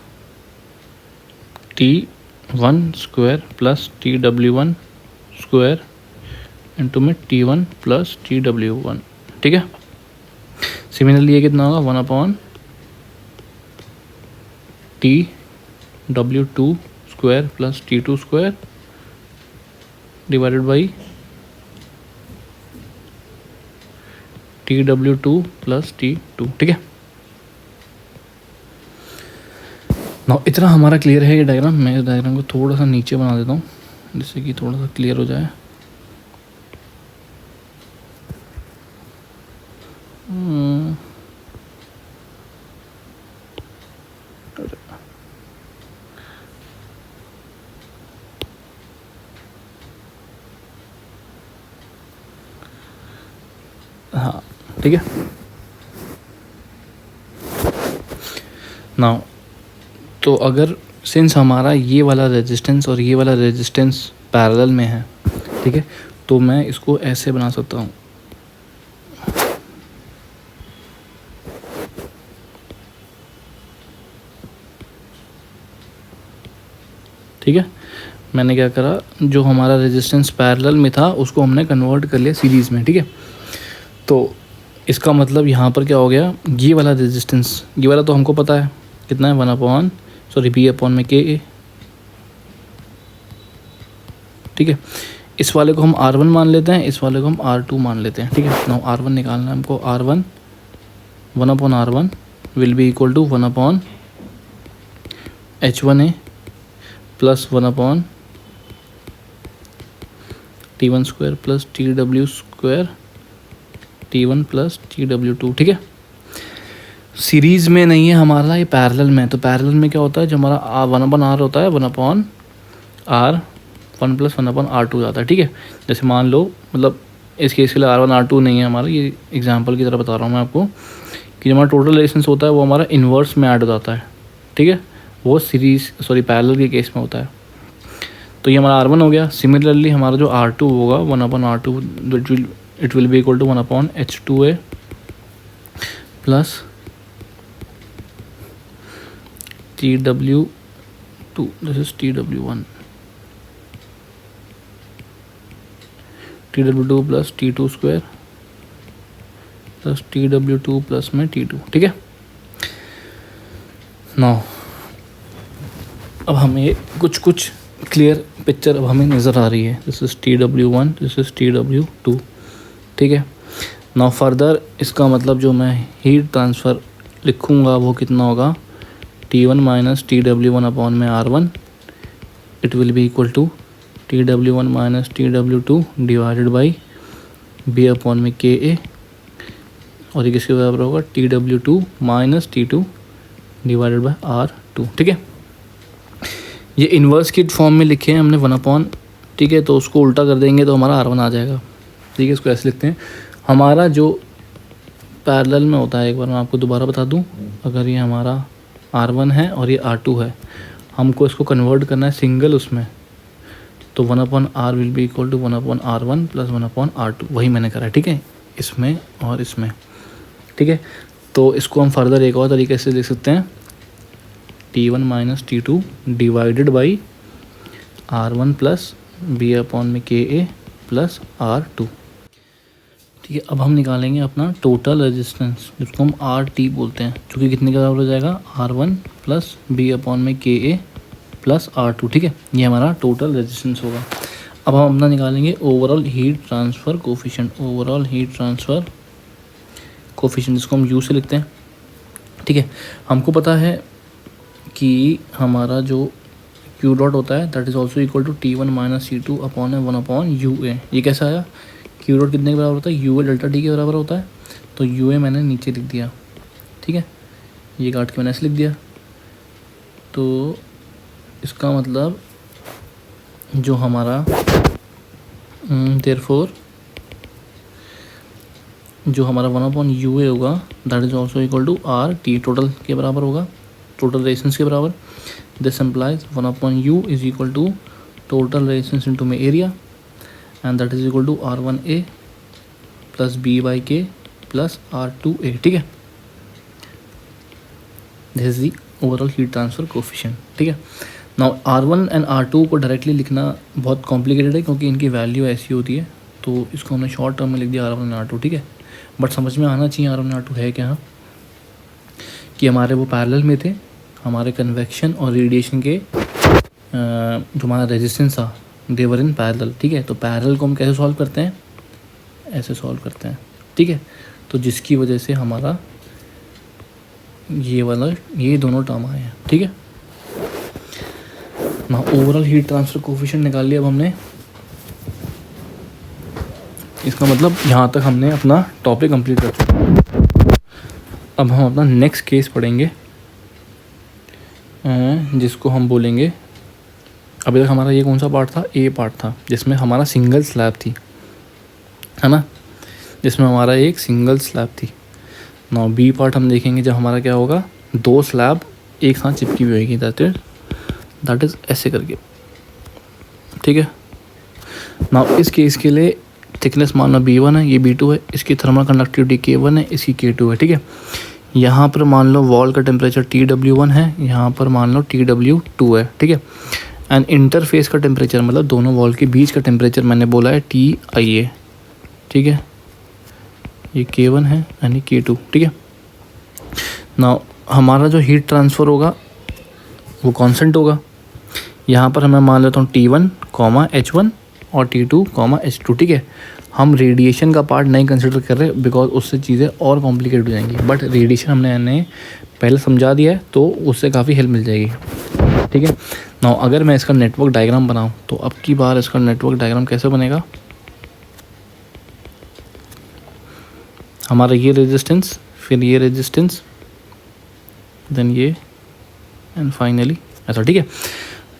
T1 square plus TW1 square into में T1 प्लस TW1। ठीक है, सिमिलरली ये कितना होगा, 1/TW2 square plus T2 square divided by TW2 plus T2। ठीक है, नाउ इतना हमारा क्लियर है ये डायग्राम। मैं इस डायग्राम को थोड़ा सा नीचे बना देता हूँ जिससे कि थोड़ा सा क्लियर हो जाए। हाँ ठीक है, नाउ तो अगर सिंस हमारा ये वाला रेजिस्टेंस और ये वाला रेजिस्टेंस पैरेलल में है, ठीक है, तो मैं इसको ऐसे बना सकता हूँ। ठीक है, मैंने क्या करा, जो हमारा रेजिस्टेंस पैरेलल में था उसको हमने कन्वर्ट कर लिया सीरीज़ में। ठीक है, तो इसका मतलब यहाँ पर क्या हो गया, ये वाला रेजिस्टेंस, ये वाला तो हमको पता है कितना है, 1/, B/KA। ठीक है, इस वाले को हम R1 मान लेते हैं, इस वाले को हम R2 मान लेते हैं। ठीक है, नाउ R1 निकालना है हमको। R1 1/R1 will be equal to 1/H1A plus 1/T1 square plus TW square T1 plus TW2। ठीक है, सीरीज़ में नहीं है हमारा, ये पैरेलल में है। तो पैरेलल में क्या होता है, जो हमारा 1/R होता है 1/R1 प्लस 1/R2 जाता है। ठीक है, जैसे मान लो, मतलब इस केस के लिए R1 R2 नहीं है हमारा, ये एग्जांपल की तरह बता रहा हूँ मैं आपको, कि जो हमारा टोटल रेजिस्टेंस होता है वो हमारा इन्वर्स में ऐड हो जाता है। ठीक है, वो पैरेलल के केस में होता है। तो ये हमारा R1 हो गया। सिमिलरली हमारा जो R2 होगा 1/R2 it will be equal to 1/H2A plus TW2, this is TW1, TW2 plus T2 square plus TW2 plus में T2। ठीक है, नाउ अब हमें कुछ क्लियर पिक्चर अब हमें नज़र आ रही है। This is TW1, this is TW2। ठीक है, नाउ फर्दर इसका मतलब जो मैं हीट ट्रांसफ़र लिखूँगा वो कितना होगा, T1 minus TW1/R1 it will be equal to TW1 minus TW2 divided by B/KA, और ये किसके बराबर होगा, TW2 minus T2 divided by R2। ठीक है, ये इन्वर्स की फॉर्म में लिखे हैं हमने 1/। ठीक है, तो उसको उल्टा कर देंगे तो हमारा R1 आ जाएगा। ठीक है, इसको ऐसे लिखते हैं। हमारा जो पैरेलल में होता है, एक बार मैं आपको दोबारा बता दूं, अगर ये हमारा R1 है और ये R2 है, हमको इसको कन्वर्ट करना है सिंगल उसमें, तो 1/R will be equal to 1/R1 plus 1/R2, वही मैंने करा है। ठीक है, इसमें और इसमें। ठीक है, तो इसको हम फर्दर एक और तरीके से लिख सकते हैं, T1 minus T2 divided by R1 plus B/KA plus R2। ठीक है, अब हम निकालेंगे अपना टोटल रेजिस्टेंस जिसको हम RT बोलते हैं, जो कि कितने के बराबर हो जाएगा, R1 plus B/KA plus R2, ठीक है। ये हमारा टोटल रेजिस्टेंस होगा। अब हम अपना निकालेंगे overall heat transfer coefficient. Overall heat transfer coefficient, जिसको हम U से लिखते हैं, ठीक है। हमको पता है कि हमारा जो Q डॉट होता है that is also equal to T1 minus T2 upon 1/UA। ये कैसा आया? Q डॉट कितने के बराबर होता है? UA डेल्टा T के बराबर होता है। तो UA मैंने नीचे लिख दिया, ठीक है, ये काट के मैंने ऐसे लिख दिया। तो इसका मतलब जो हमारा देयरफॉर जो हमारा 1/UA होगा that is also equal to RT, total के बराबर होगा, टोटल रेजिस्टेंस के बराबर। This implies 1/U is equal to total resistance into में area and that is equal to R1A plus B/K plus R2A, ठीक है। This is the overall heat transfer coefficient, ठीक है। नाउ R1 एंड R2 को directly लिखना बहुत complicated है क्योंकि इनकी वैल्यू ऐसी होती है, तो इसको हमने शॉर्ट टर्म में लिख दिया R1 एंड R2, ठीक है। बट समझ में आना चाहिए R1 एंड R2 है क्या, कि हमारे वो पैरेलल में थे, हमारे कन्वेक्शन और रेडिएशन के जो हमारा रेजिस्टेंस था देवर इन पैरेलल, ठीक है। तो पैरेलल को हम कैसे सॉल्व करते हैं? ऐसे सॉल्व करते हैं, ठीक है। तो जिसकी वजह से हमारा ये दोनों टर्म आए हैं, ठीक है ना। ओवरऑल हीट ट्रांसफ़र कोफिशिएंट निकाल लिया अब हमने। इसका मतलब यहाँ तक हमने अपना टॉपिक कंप्लीट कर चुके हैं। अब हम अपना नेक्स्ट केस पढ़ेंगे जिसको हम बोलेंगे, अभी तक हमारा ये कौन सा पार्ट था? ए पार्ट था, जिसमें हमारा सिंगल स्लैब थी, है ना, जिसमें हमारा एक सिंगल स्लैब थी। ना बी पार्ट हम देखेंगे जब हमारा क्या होगा, दो स्लैब एक साथ चिपकी हुई होगी, दैट इज़ ऐसे करके, ठीक है ना। इस केस के लिए थिकनेस मान लो B1 है, ये B2 है, इसकी थर्मल कंडक्टिविटी K1 है, इसकी K2 है, ठीक है। यहाँ पर मान लो वॉल का टेम्परेचर TW1 है, यहाँ पर मान लो TW2 है, ठीक है। एंड इंटरफेस का टेम्परेचर मतलब दोनों वॉल के बीच का टेम्परेचर मैंने बोला है TIA, ठीक है। ये K1 है यानी K2, ठीक है ना। हमारा जो हीट ट्रांसफ़र होगा वो कांस्टेंट होगा। यहाँ पर मैं मान लेता हूँ T1, H1 और T2, H2, ठीक है। हम रेडिएशन का पार्ट नहीं कंसिडर कर रहे बिकॉज उससे चीज़ें और कॉम्प्लिकेट हो जाएंगी, बट रेडिएशन हमने पहले समझा दिया है तो उससे काफ़ी हेल्प मिल जाएगी, ठीक है ना। अगर मैं इसका नेटवर्क डायग्राम बनाऊँ तो अब की बार इसका नेटवर्क डायग्राम कैसे बनेगा? हमारा ये रेजिस्टेंस, फिर ये रेजिस्टेंस, देन ये एंड फाइनली ऐसा, ठीक है।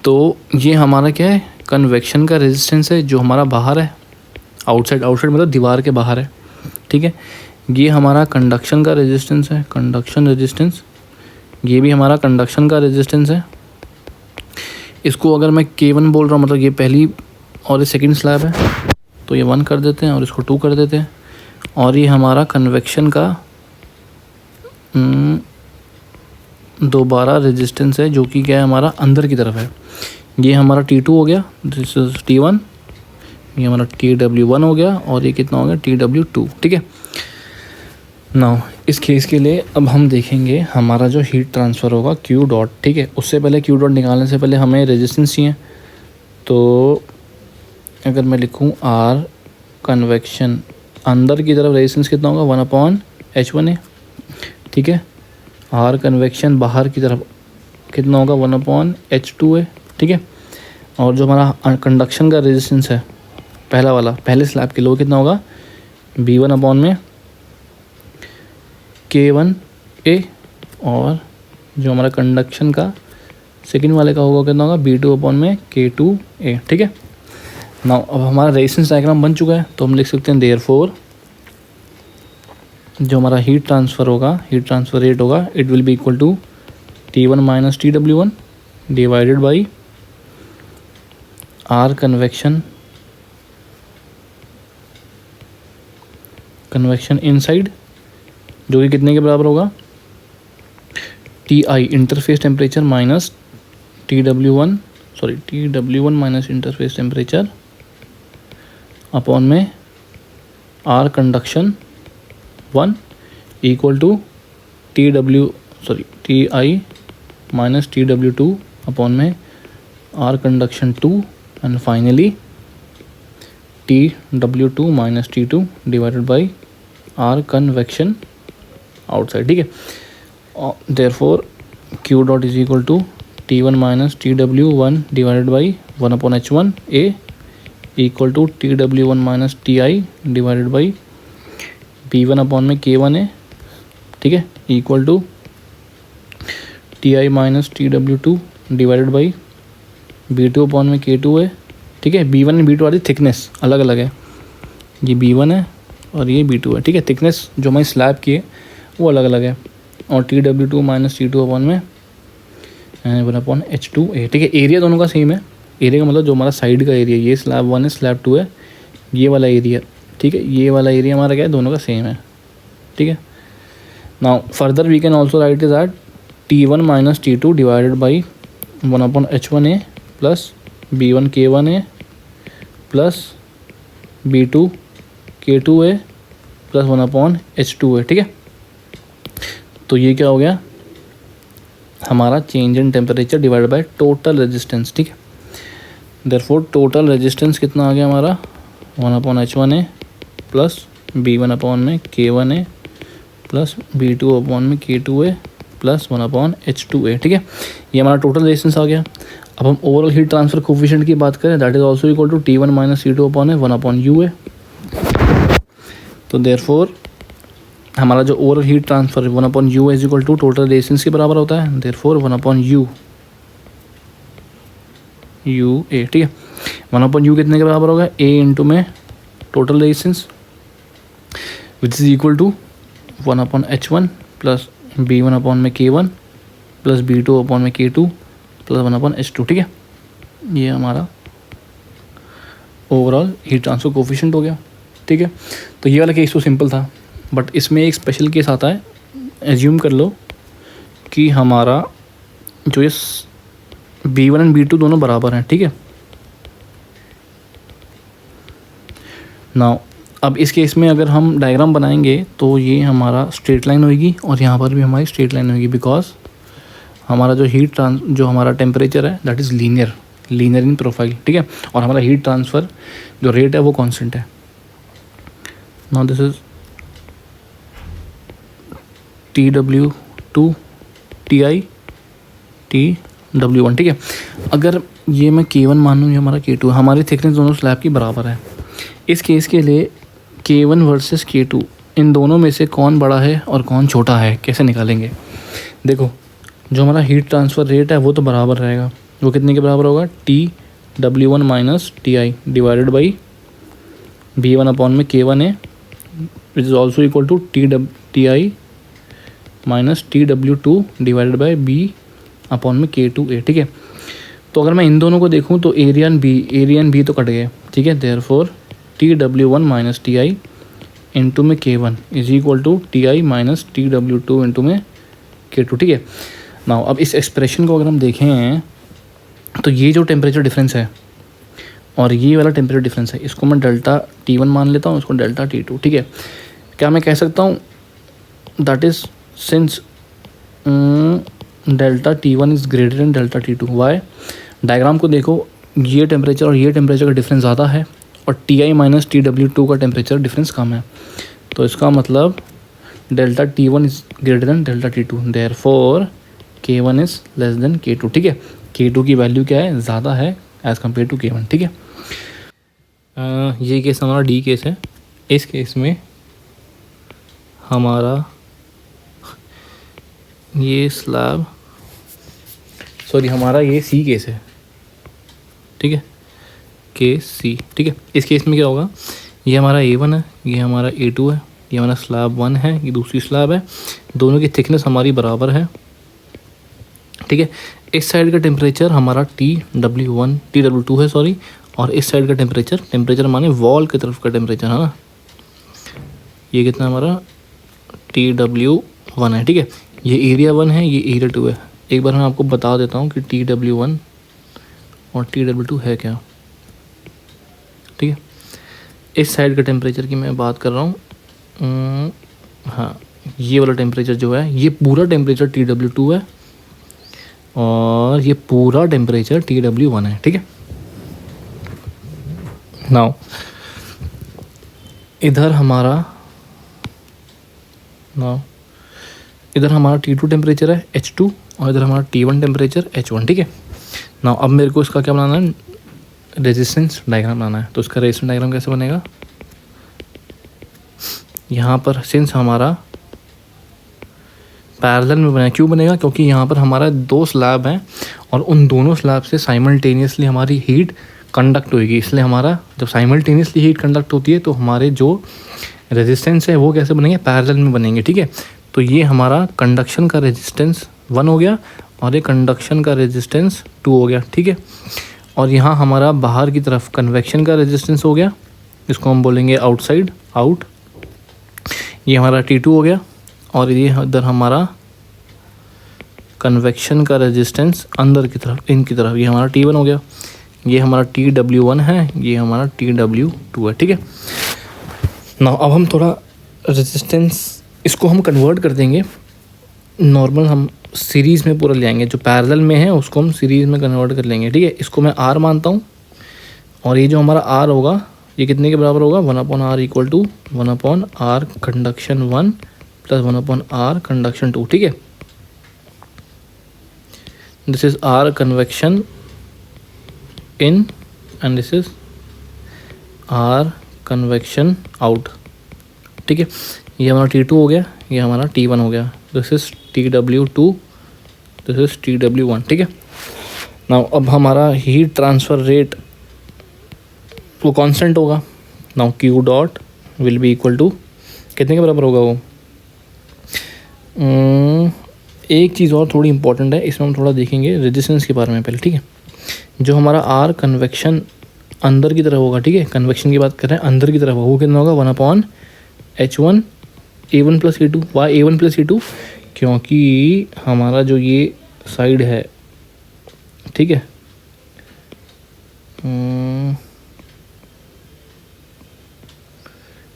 तो ये हमारा क्या है? कन्वेक्शन का रेजिस्टेंस है जो हमारा बाहर है, आउटसाइड मतलब दीवार के बाहर है, ठीक है। ये हमारा कंडक्शन का रेजिस्टेंस है, कंडक्शन रेजिस्टेंस, ये भी हमारा कंडक्शन का रेजिस्टेंस है। इसको अगर मैं K1 बोल रहा हूँ मतलब ये पहली और ये सेकंड स्लैब है, तो ये 1 कर देते हैं और इसको 2 कर देते हैं। और ये हमारा कन्वेक्शन का दोबारा रेजिस्टेंस है जो कि क्या है, हमारा अंदर की तरफ है। ये हमारा T2 हो गया, दिस इज T1, ये हमारा TW1 हो गया और ये कितना हो गया TW2, ठीक है ना। इस केस के लिए अब हम देखेंगे हमारा जो हीट ट्रांसफ़र होगा Q डॉट, ठीक है। उससे पहले Q डॉट निकालने से पहले हमें रेजिस्टेंस चाहिए, तो अगर मैं लिखूँ R कन्वेक्शन, अंदर की तरफ रेजिस्टेंस कितना होगा 1/H1A, ठीक है। R कन्वेक्शन बाहर की तरफ कितना होगा 1/H2A, ठीक है। और जो हमारा कंडक्शन का रेजिस्टेंस है पहला वाला, पहले स्लैब के लिए, वो कितना होगा B1 K1A, और जो हमारा कंडक्शन का सेकंड वाले का होगा कितना होगा B2 K2A, ठीक है ना। अब हमारा रेजिस्टेंस डायग्राम बन चुका है, तो हम लिख सकते हैं देयरफॉर जो हमारा हीट ट्रांसफ़र होगा, हीट ट्रांसफ़र रेट होगा, it will be equal to T1 minus TW1 divided by R convection inside, जो कि कितने के बराबर होगा TI interface temperature minus TW1 minus interface temperature upon में R conduction 1 equal to TI minus TW2 upon में R conduction 2 and finally TW2 minus T2 divided by R convection outside. ठीक है, therefore Q dot is equal to T1 minus TW1 divided by 1 upon H1 A equal to TW1 minus TI divided by B1 upon में K1 है, ठीक है, equal to TI minus TW2 divided by B2 upon में K2 है, ठीक है। B1 and B2 वाली thickness अलग अलग है, ये B1 है और ये B2 है, ठीक है। थिकनेस जो हमारी स्लैब की है वो अलग अलग है, और TW2 माइनस T2 अपॉन में 1 अपॉन H2A, ठीक है। एरिया दोनों का सेम है, एरिया का मतलब जो हमारा साइड का एरिया, ये स्लैब 1 है, स्लैब 2 है, ये वाला एरिया, ठीक है, ये वाला एरिया हमारा क्या है, दोनों का सेम है, ठीक है। Now further we can also write is that T1 minus T2 divided by 1 upon H1A plus B1 K1A plus B2 K2A plus 1 upon H2A, ठीक है। तो ये क्या हो गया हमारा change in temperature divided by total resistance, ठीक है। देयरफॉर टोटल रेजिस्टेंस कितना आ गया हमारा 1 upon H1A plus B1 upon में K1A प्लस B2 अपॉन में K2A प्लस 1 अपॉन H2A, ठीक है। ये हमारा टोटल रेजिस्टेंस आ गया। अब हम ओवरऑल हीट ट्रांसफर कोफिशिएंट की बात करें, that is also equal to T1 minus T2 upon 1 upon UA। तो देयरफॉर हमारा जो overall heat transfer 1 upon U is equal to total resistance के बराबर होता है, देयरफॉर 1 अपॉन UA, ठीक है। 1 अपॉन U कितने के बराबर होगा, A इंटू में total resistance which is equal to 1 upon H1 plus B1 upon में K1 प्लस B2 अपॉन में K2 प्लस 1 अपॉन H2, ठीक है। ये हमारा ओवरऑल हीट ट्रांसफर कोफिशिएंट हो गया, ठीक है। तो ये वाला केस तो सिंपल था, बट इसमें एक स्पेशल केस आता है। एज्यूम कर लो कि हमारा जो ये B1 एंड B2 दोनों बराबर हैं, ठीक है। नाउ अब इस केस में अगर हम डायग्राम बनाएंगे तो ये हमारा स्ट्रेट लाइन होगी और यहाँ पर भी हमारी स्ट्रेट लाइन होगी, बिकॉज हमारा जो जो हमारा टेम्परेचर है that is linear in profile, ठीक है। और हमारा हीट ट्रांसफ़र जो रेट है वो कांस्टेंट है। Now this is TW2 TI TW1, ठीक है। अगर ये मैं K1 मानूँ, ये हमारा K2, हमारी थिकनेस दोनों स्लैब की बराबर है। इस केस के लिए K1 वर्सेस K2 इन दोनों में से कौन बड़ा है और कौन छोटा है कैसे निकालेंगे। देखो जो हमारा हीट ट्रांसफ़र रेट है वो तो बराबर रहेगा, वो कितने के बराबर होगा, TW1 minus TI divided by B1 upon में K1A which is also equal to TI minus TW2 divided by B upon में K2A, ठीक है। तो अगर मैं इन दोनों को देखूँ तो एरिया एंड बी तो कट गए, ठीक है। Therefore TW1 minus TI into में K1 is equal to TI minus TW2 into में K2, ठीक है। नाउ अब इस एक्सप्रेशन को अगर हम देखें तो ये जो टेम्परेचर डिफरेंस है और ये वाला टेम्परेचर डिफरेंस है, इसको मैं डेल्टा T1 मान लेता हूँ, इसको डेल्टा T2, ठीक है। क्या मैं कह सकता हूँ that is since delta T1 is greater than delta T2, why. Diagram को देखो, ये टेम्परेचर और ये टेम्परेचर का डिफरेंस ज़्यादा है और TI माइनस TW2 का टेम्परेचर डिफरेंस कम है, तो इसका मतलब delta T1 is greater than delta T2, therefore K1 is less than K2, ठीक है। K2 की वैल्यू क्या है, ज़्यादा है एज़ कम्पेयर टू K1, ठीक है। ये केस हमारा D केस है। इस केस में हमारा ये स्लैब हमारा ये C केस है, ठीक है, केस C, ठीक है। इस केस में क्या होगा, ये हमारा A1 है, ये हमारा A2 है, ये हमारा स्लैब 1 है, ये दूसरी स्लैब है, दोनों की थिकनेस हमारी बराबर है, ठीक है। इस साइड का टेम्परेचर हमारा TW2 है सॉरी, और इस साइड का टेम्परेचर माने वॉल की तरफ का टेम्परेचर है ना, ये कितना हमारा TW1 है, ठीक है। ये एरिया 1 है, ये एरिया 2 है। एक बार मैं आपको बता देता हूँ कि TW1 और TW2 है क्या, ठीक है। इस साइड का टेम्परेचर की मैं बात कर रहा हूँ, हाँ, ये वाला टेम्परेचर जो है, ये पूरा टेम्परेचर TW2 है और ये पूरा टेम्परेचर TW1 है, ठीक है। नाउ इधर हमारा T2 टेम्परेचर है H2 और इधर हमारा T1 टेम्परेचर H1, ठीक है। नाउ अब मेरे को इसका क्या बनाना है, रेजिस्टेंस डायग्राम बनाना है। तो इसका रेजिस्टेंस डायग्राम कैसे बनेगा, यहाँ पर सिंस हमारा पैरेलल में बनेगा, क्यों बनेगा, क्योंकि यहाँ पर हमारा 2 स्लैब हैं और उन दोनों स्लैब से साइमल्टेनियसली हमारी हीट कंडक्ट होगी। इसलिए हमारा जब साइमल्टेनियसली हीट कंडक्ट होती है तो हमारे जो रेजिस्टेंस है वो कैसे बनेंगे, पैरेलल में बनेंगे, ठीक है। तो ये हमारा कंडक्शन का रेजिस्टेंस 1 हो गया और ये कंडक्शन का रेजिस्टेंस 2 हो गया, ठीक है। और यहाँ हमारा बाहर की तरफ कन्वेक्शन का रेजिस्टेंस हो गया, इसको हम बोलेंगे आउटसाइड, आउट। ये हमारा T2 हो गया और ये इधर हमारा कन्वेक्शन का रेजिस्टेंस अंदर की तरफ, इनकी तरफ, ये हमारा T1 हो गया। ये हमारा TW1 है, ये हमारा TW2 है, ठीक है। ना अब हम थोड़ा रेजिस्टेंस इसको हम कन्वर्ट कर देंगे, नॉर्मल हम सीरीज़ में पूरा ले आएंगे, जो पैरेलल में है उसको हम सीरीज़ में कन्वर्ट कर लेंगे, ठीक है। इसको मैं R मानता हूँ और ये जो हमारा R होगा ये कितने के बराबर होगा, 1/R equal to 1/R conduction 1 plus 1/R conduction 2, ठीक है। This is R convection in and this is R convection out, ठीक है। ये हमारा T2 हो गया, ये हमारा T1 हो गया, this is TW2, this is TW1, ठीक है। नाउ अब हमारा हीट ट्रांसफ़र रेट वो कांस्टेंट होगा। Now Q dot will be equal to कितने के बराबर होगा वो, एक चीज़ और थोड़ी इंपॉर्टेंट है, इसमें हम थोड़ा देखेंगे रेजिस्टेंस के बारे में पहले, ठीक है। जो हमारा R कन्वेक्शन अंदर की तरफ होगा, ठीक है, कन्वेक्शन की बात कर रहे हैं, अंदर की तरफ वो कितना होगा, 1/H1 A1 plus A2। Y A1 plus A2, क्योंकि हमारा जो ये साइड है, ठीक है,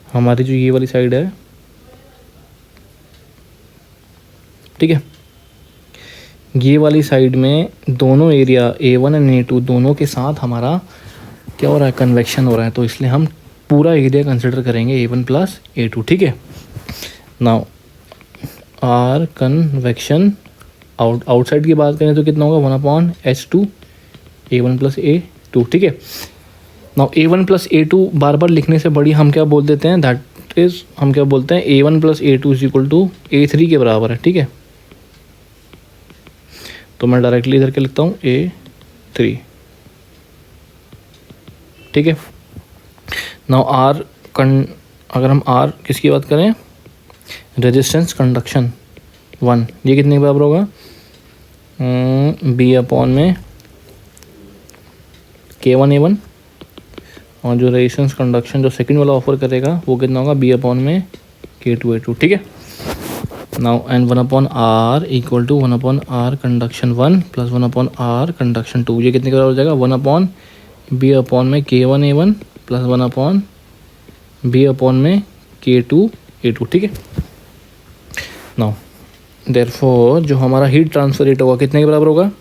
हमारी जो ये वाली साइड है, ठीक है, ये वाली साइड में दोनों एरिया A1 एंड A2 दोनों के साथ हमारा क्या हो रहा है, कन्वेक्शन हो रहा है। तो इसलिए हम पूरा एरिया कंसिडर करेंगे A1 प्लस A2, ठीक है। नाउ R कन्वेक्शन आउटसाइड की बात करें तो कितना होगा, 1/H2 A1 प्लस A2, ठीक है। नाउ A1 प्लस A2 बार बार लिखने से बड़ी हम क्या बोल देते हैं, दैट इज हम क्या बोलते हैं, A1 plus A2 is equal to A3 के बराबर है, ठीक है। तो मैं डायरेक्टली इधर के लिखता हूँ A3, ठीक है। नाउ अगर हम R किसकी बात करें, रेजिस्टेंस कंडक्शन 1, ये कितने के बराबर होगा, B/, में K1 A1 और जो रेजिस्टेंस कंडक्शन जो सेकंड वाला ऑफर करेगा वो कितना होगा, B/, में K2 A2, ठीक है। Now and 1/R equal to 1/R conduction 1 plus 1/R conduction 2, ये कितने के बराबर हो जाएगा, 1/B/, में K1 A1 प्लस 1/B/, में K2 A2, ठीक है। नाउ देयरफॉर जो हमारा हीट ट्रांसफर रेट होगा कितने के बराबर होगा,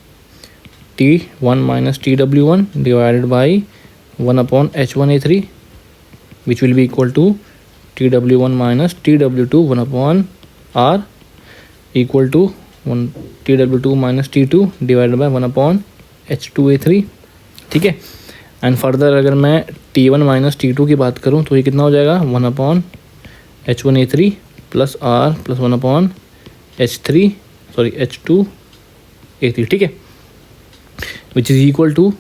T1 minus TW1 divided by 1/H1A3 which will be equal to TW1 minus TW2 1/R equal to TW2 minus T2 divided by 1/H2A3, ठीक है। एंड फर्दर अगर मैं T1 माइनस T2 की बात करूं तो ये कितना हो जाएगा, 1/H1A3 plus R plus 1/H2A3, ठीक है, विच इज़ इक्वल टू,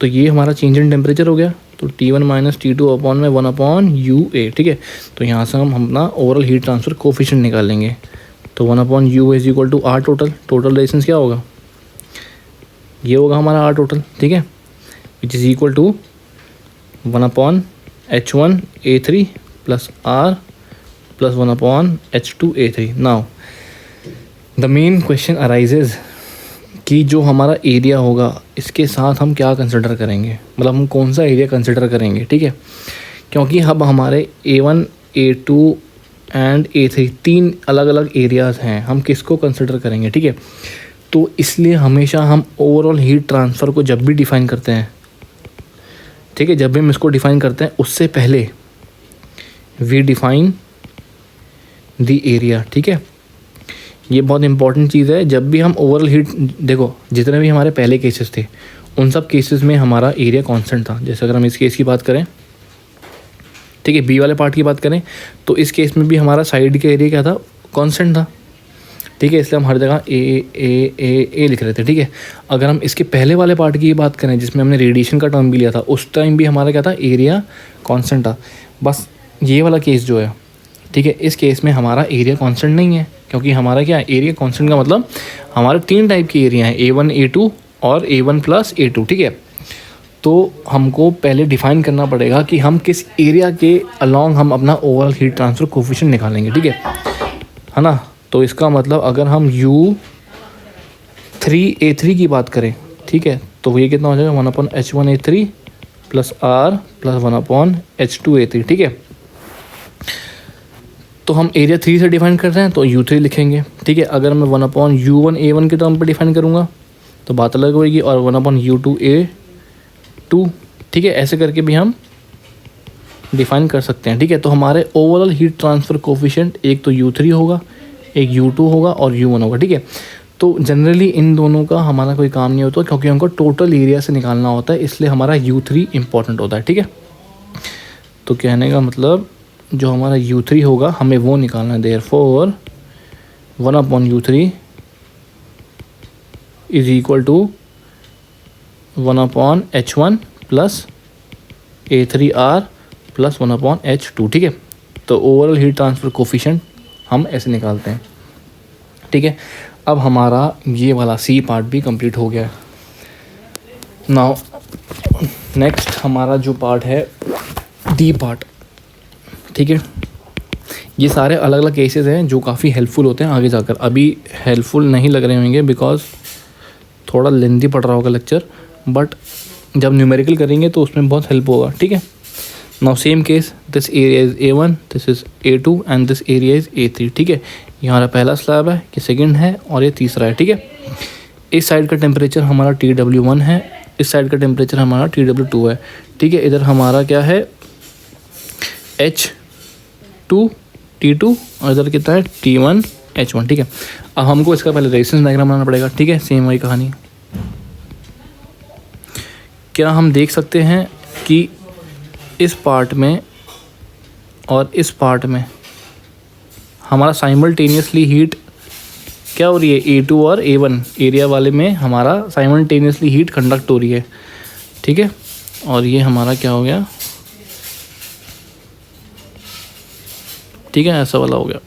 तो ये हमारा चेंज इन टेम्परेचर हो गया, तो T1 माइनस T2 अपॉन में 1/UA, ठीक है। तो यहाँ से हम अपना ओवरऑल हीट ट्रांसफर कोफिशिएंट निकालेंगे, तो 1/UA is equal to R total resistance क्या होगा, ये होगा हमारा R टोटल, ठीक है, which is equal to 1/H1A3 plus R plus 1/H2A3। Now the main question arises कि जो हमारा एरिया होगा इसके साथ हम क्या कंसिडर करेंगे, मतलब हम कौन सा एरिया कंसिडर करेंगे, ठीक है। क्योंकि अब हमारे A1 A2 एंड A3 3 अलग अलग एरियाज़ हैं, हम किसको कंसिडर करेंगे, ठीक है। तो इसलिए हमेशा हम ओवरऑल हीट ट्रांसफ़र को जब भी डिफ़ाइन करते हैं, ठीक है, जब भी हम इसको डिफ़ाइन करते हैं उससे पहले वी डिफ़ाइन द एरिया, ठीक है। ये बहुत इंपॉर्टेंट चीज़ है। जब भी हम ओवरऑल हीट, देखो जितने भी हमारे पहले केसेस थे उन सब केसेस में हमारा एरिया कांस्टेंट था। जैसे अगर हम इस केस की बात करें, ठीक है, बी वाले पार्ट की बात करें, तो इस केस में भी हमारा साइड का एरिया क्या था, कांस्टेंट था, ठीक है। इसलिए हम हर जगह ए लिख रहे थे, ठीक है। अगर हम इसके पहले वाले पार्ट की बात करें जिसमें हमने रेडिएशन का टर्म भी लिया था, उस टाइम भी हमारा क्या था, एरिया कांस्टेंट था। बस ये वाला केस जो है, ठीक है, इस केस में हमारा एरिया कांस्टेंट नहीं है, क्योंकि हमारा क्या है, एरिया कांस्टेंट का मतलब हमारे 3 टाइप की एरिया है, A1 A2 और A1 + A2, ठीक है। तो हमको पहले डिफाइन करना पड़ेगा कि हम किस एरिया के अलॉन्ग हम अपना ओवरऑल हीट ट्रांसफ़र कोफिशिएंट निकालेंगे, ठीक है ना। तो इसका मतलब अगर हम U3A3 की बात करें, ठीक है, तो ये कितना हो जाएगा, 1/H1A3 + R + 1/H2A3, ठीक है। तो हम एरिया 3 से डिफाइन कर रहे हैं तो U3 लिखेंगे, ठीक है। अगर मैं 1/U1A1 के टर्म पर डिफाइन करूँगा तो बात अलग होगी, और 1/U2A2, ठीक है, ऐसे करके भी हम डिफाइन कर सकते हैं, ठीक है। तो हमारे ओवरऑल हीट ट्रांसफ़र कोफिशिएंट एक तो U3 होगा, एक U2 होगा और U1 होगा, ठीक है। तो जनरली इन दोनों का हमारा कोई काम नहीं होता, क्योंकि हमको टोटल एरिया से निकालना होता है, इसलिए हमारा U3 इंपॉर्टेंट होता है, ठीक है। तो कहने का मतलब जो हमारा U3 होगा हमें वो निकालना है। Therefore 1/U3 = 1/H1 + A3R + 1/H2, ठीक है। तो ओवरऑल हीट ट्रांसफ़र कोफिशिएंट हम ऐसे निकालते हैं, ठीक है। अब हमारा ये वाला सी पार्ट भी कंप्लीट हो गया है। नाउ नेक्स्ट हमारा जो पार्ट है डी पार्ट, ठीक है। ये सारे अलग अलग केसेस हैं जो काफ़ी हेल्पफुल होते हैं आगे जाकर। अभी हेल्पफुल नहीं लग रहे होंगे बिकॉज थोड़ा लेंथी पड़ रहा होगा लेक्चर, बट जब न्यूमेरिकल करेंगे तो उसमें बहुत हेल्प होगा, ठीक है। Now same case, this area is A1, this is A2 and this area is A3, ठीक है। ये हमारा पहला स्लैब है, ये सेकंड है और ये तीसरा है, ठीक है। इस साइड का टेम्परेचर हमारा TW1 है, इस साइड का टेम्परेचर हमारा TW2 है, ठीक है। इधर हमारा क्या है, H2 T2 और इधर कितना है, T1 H1, ठीक है। अब हमको इसका पहले रेजिस्टेंस डायग्राम बनाना पड़ेगा, ठीक है। सेम वही कहानी। क्या हम देख सकते हैं कि इस पार्ट में और इस पार्ट में हमारा साइमल्टेनियसली हीट क्या हो रही है, A2 और A1 एरिया वाले में हमारा साइमल्टेनियसली हीट कंडक्ट हो रही है, ठीक है। और ये हमारा क्या हो गया, ठीक है, ऐसा वाला हो गया।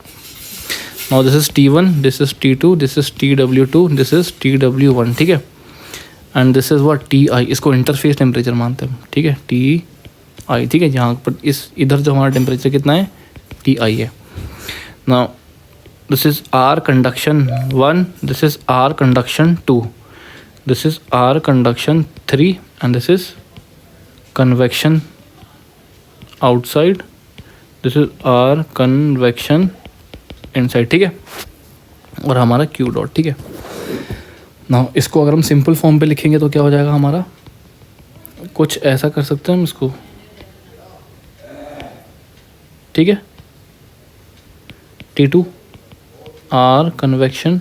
Now this is T1, this is T2, this is TW2, this is TW1, ठीक है। And this is what, TI, इसको इंटरफेस टेम्परेचर मानते हैं, ठीक है, TI, ठीक है। जहाँ पर इस इधर जो हमारा टेम्परेचर कितना है, TI है। Now this is R conduction 1, this is R conduction 2, this is R conduction 3 and this is convection outside, this is R convection inside, ठीक है। और हमारा Q डॉट, ठीक है। ना इसको अगर हम सिंपल फॉर्म पे लिखेंगे तो क्या हो जाएगा हमारा, कुछ ऐसा कर सकते हैं हम इसको, ठीक है। T2 R कन्वेक्शन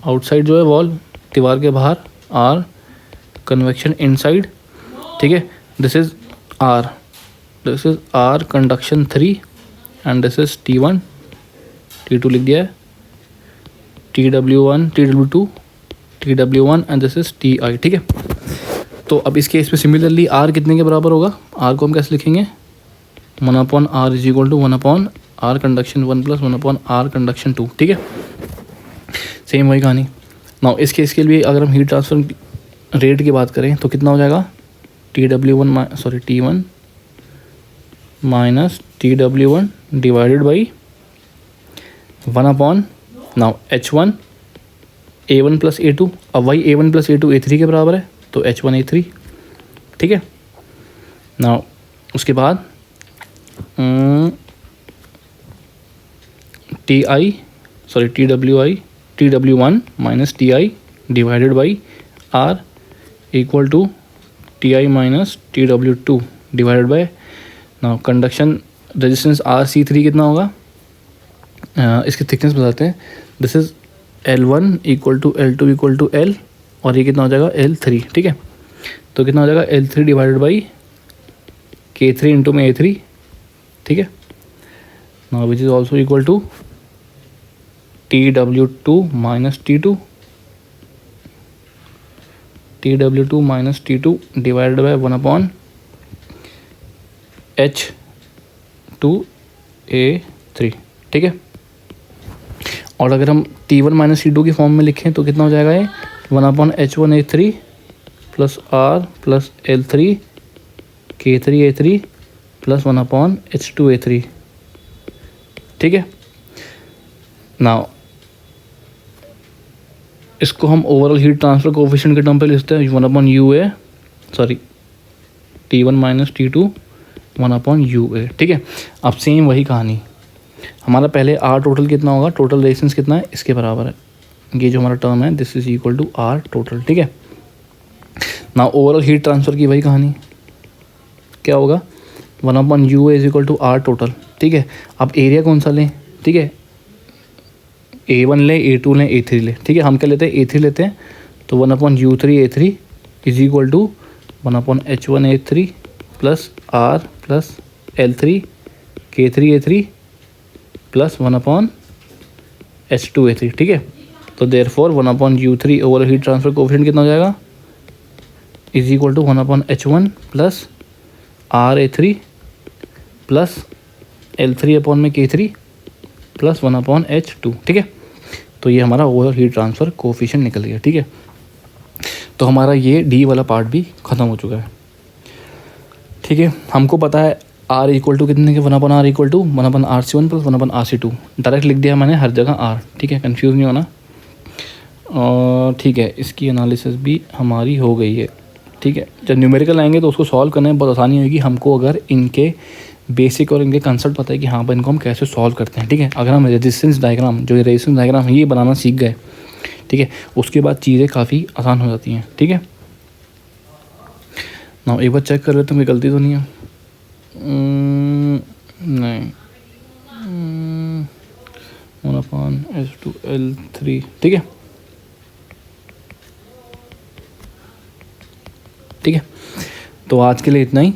आउटसाइड जो है वॉल, दीवार के बाहर, R कन्वेक्शन इनसाइड, ठीक है। This is R conduction 3 and this is T1, T2 लिख दिया है, TW1, TW2, TW1 and this is TI, ठीक है। तो अब इस केस में सिमिलरली R कितने के बराबर होगा, R को हम कैसे लिखेंगे, 1/R = 1/R conduction 1 + 1/R conduction 2, ठीक है। सेम वही कहानी। नाउ इस केस के लिए अगर हम हीट ट्रांसफर रेट की बात करें तो कितना हो जाएगा, T1 minus TW1 divided by 1/, now H1 A1 + A2, अब वही A1 + A2 A3 के बराबर है तो H1 A3, ठीक है। नाउ उसके बाद TWI TW1 minus TI divided by R equal to Ti minus TW2 divided by, now conduction resistance RC3 कितना होगा, इसकी थिकनेस बताते हैं। This is L1 equal to L2 equal to L, और ये कितना हो जाएगा L3, ठीक है। तो कितना हो जाएगा L3 divided by K3 into में A3, ठीक है। Now which is also equal to TW2 minus TW2 minus T2 divided by 1 H2A3, ठीक है। और अगर हम T1 माइनस T2 की फॉर्म में लिखें तो कितना हो जाएगा ये 1/H1A3 plus R plus L3 K3A3 plus 1/H2A3, ठीक है। नाउ इसको हम ओवरऑल हीट ट्रांसफर कोफिशिएंट के टर्म पे लिखते हैं 1/UA, sorry T1 minus T2 1/UA, ठीक है। अब सेम वही कहानी, हमारा पहले R टोटल कितना होगा, टोटल रेजिस्टेंस कितना है, इसके बराबर है, ये जो हमारा टर्म है this is equal to R total, ठीक है। ना ओवरऑल हीट ट्रांसफ़र की वही कहानी, क्या होगा 1/UA is equal to R total, ठीक है। अब एरिया कौन सा लें, ठीक है, A1 लें, A2 लें, A3 लें, ठीक है। हम क्या लेते हैं, A3 लेते हैं, तो 1/U3A3 is equal to 1/H1A3 plus R plus L3 K3A3 plus 1/H2A3, ठीक है। तो therefore 1/U3 over heat transfer coefficient कितना हो जाएगा, is equal to 1/H1 plus RA3 plus L3 में K3 प्लस 1/H2, ठीक है। तो ये हमारा ओवर हीट ट्रांसफ़र कोएफिशिएंट निकल गया, ठीक है। तो हमारा ये डी वाला पार्ट भी ख़त्म हो चुका है, ठीक है। हमको पता है R इक्वल टू कितने के 1/R equal to 1/RC1 plus 1/RC2, direct लिख दिया मैंने हर जगह R, ठीक है, कंफ्यूज नहीं होना। और ठीक है, इसकी एनालिसिस भी हमारी हो गई है, ठीक है। जब न्यूमेरिकल आएंगे तो उसको सॉल्व करने में बहुत आसानी होगी हमको, अगर इनके बेसिक और इनके कंसेप्ट पता है कि हाँ भाई इनको हम कैसे सॉल्व करते हैं, ठीक है। अगर हम रेजिस्टेंस डायग्राम, जो रेजिस्टेंस डायग्राम है ये बनाना सीख गए, ठीक है, उसके बाद चीज़ें काफ़ी आसान हो जाती हैं, ठीक है ना। एक बार चेक कर लेते हैं कोई गलती तो नहीं है, नहीं 1/H2L3, ठीक है, ठीक है। तो आज के लिए इतना ही।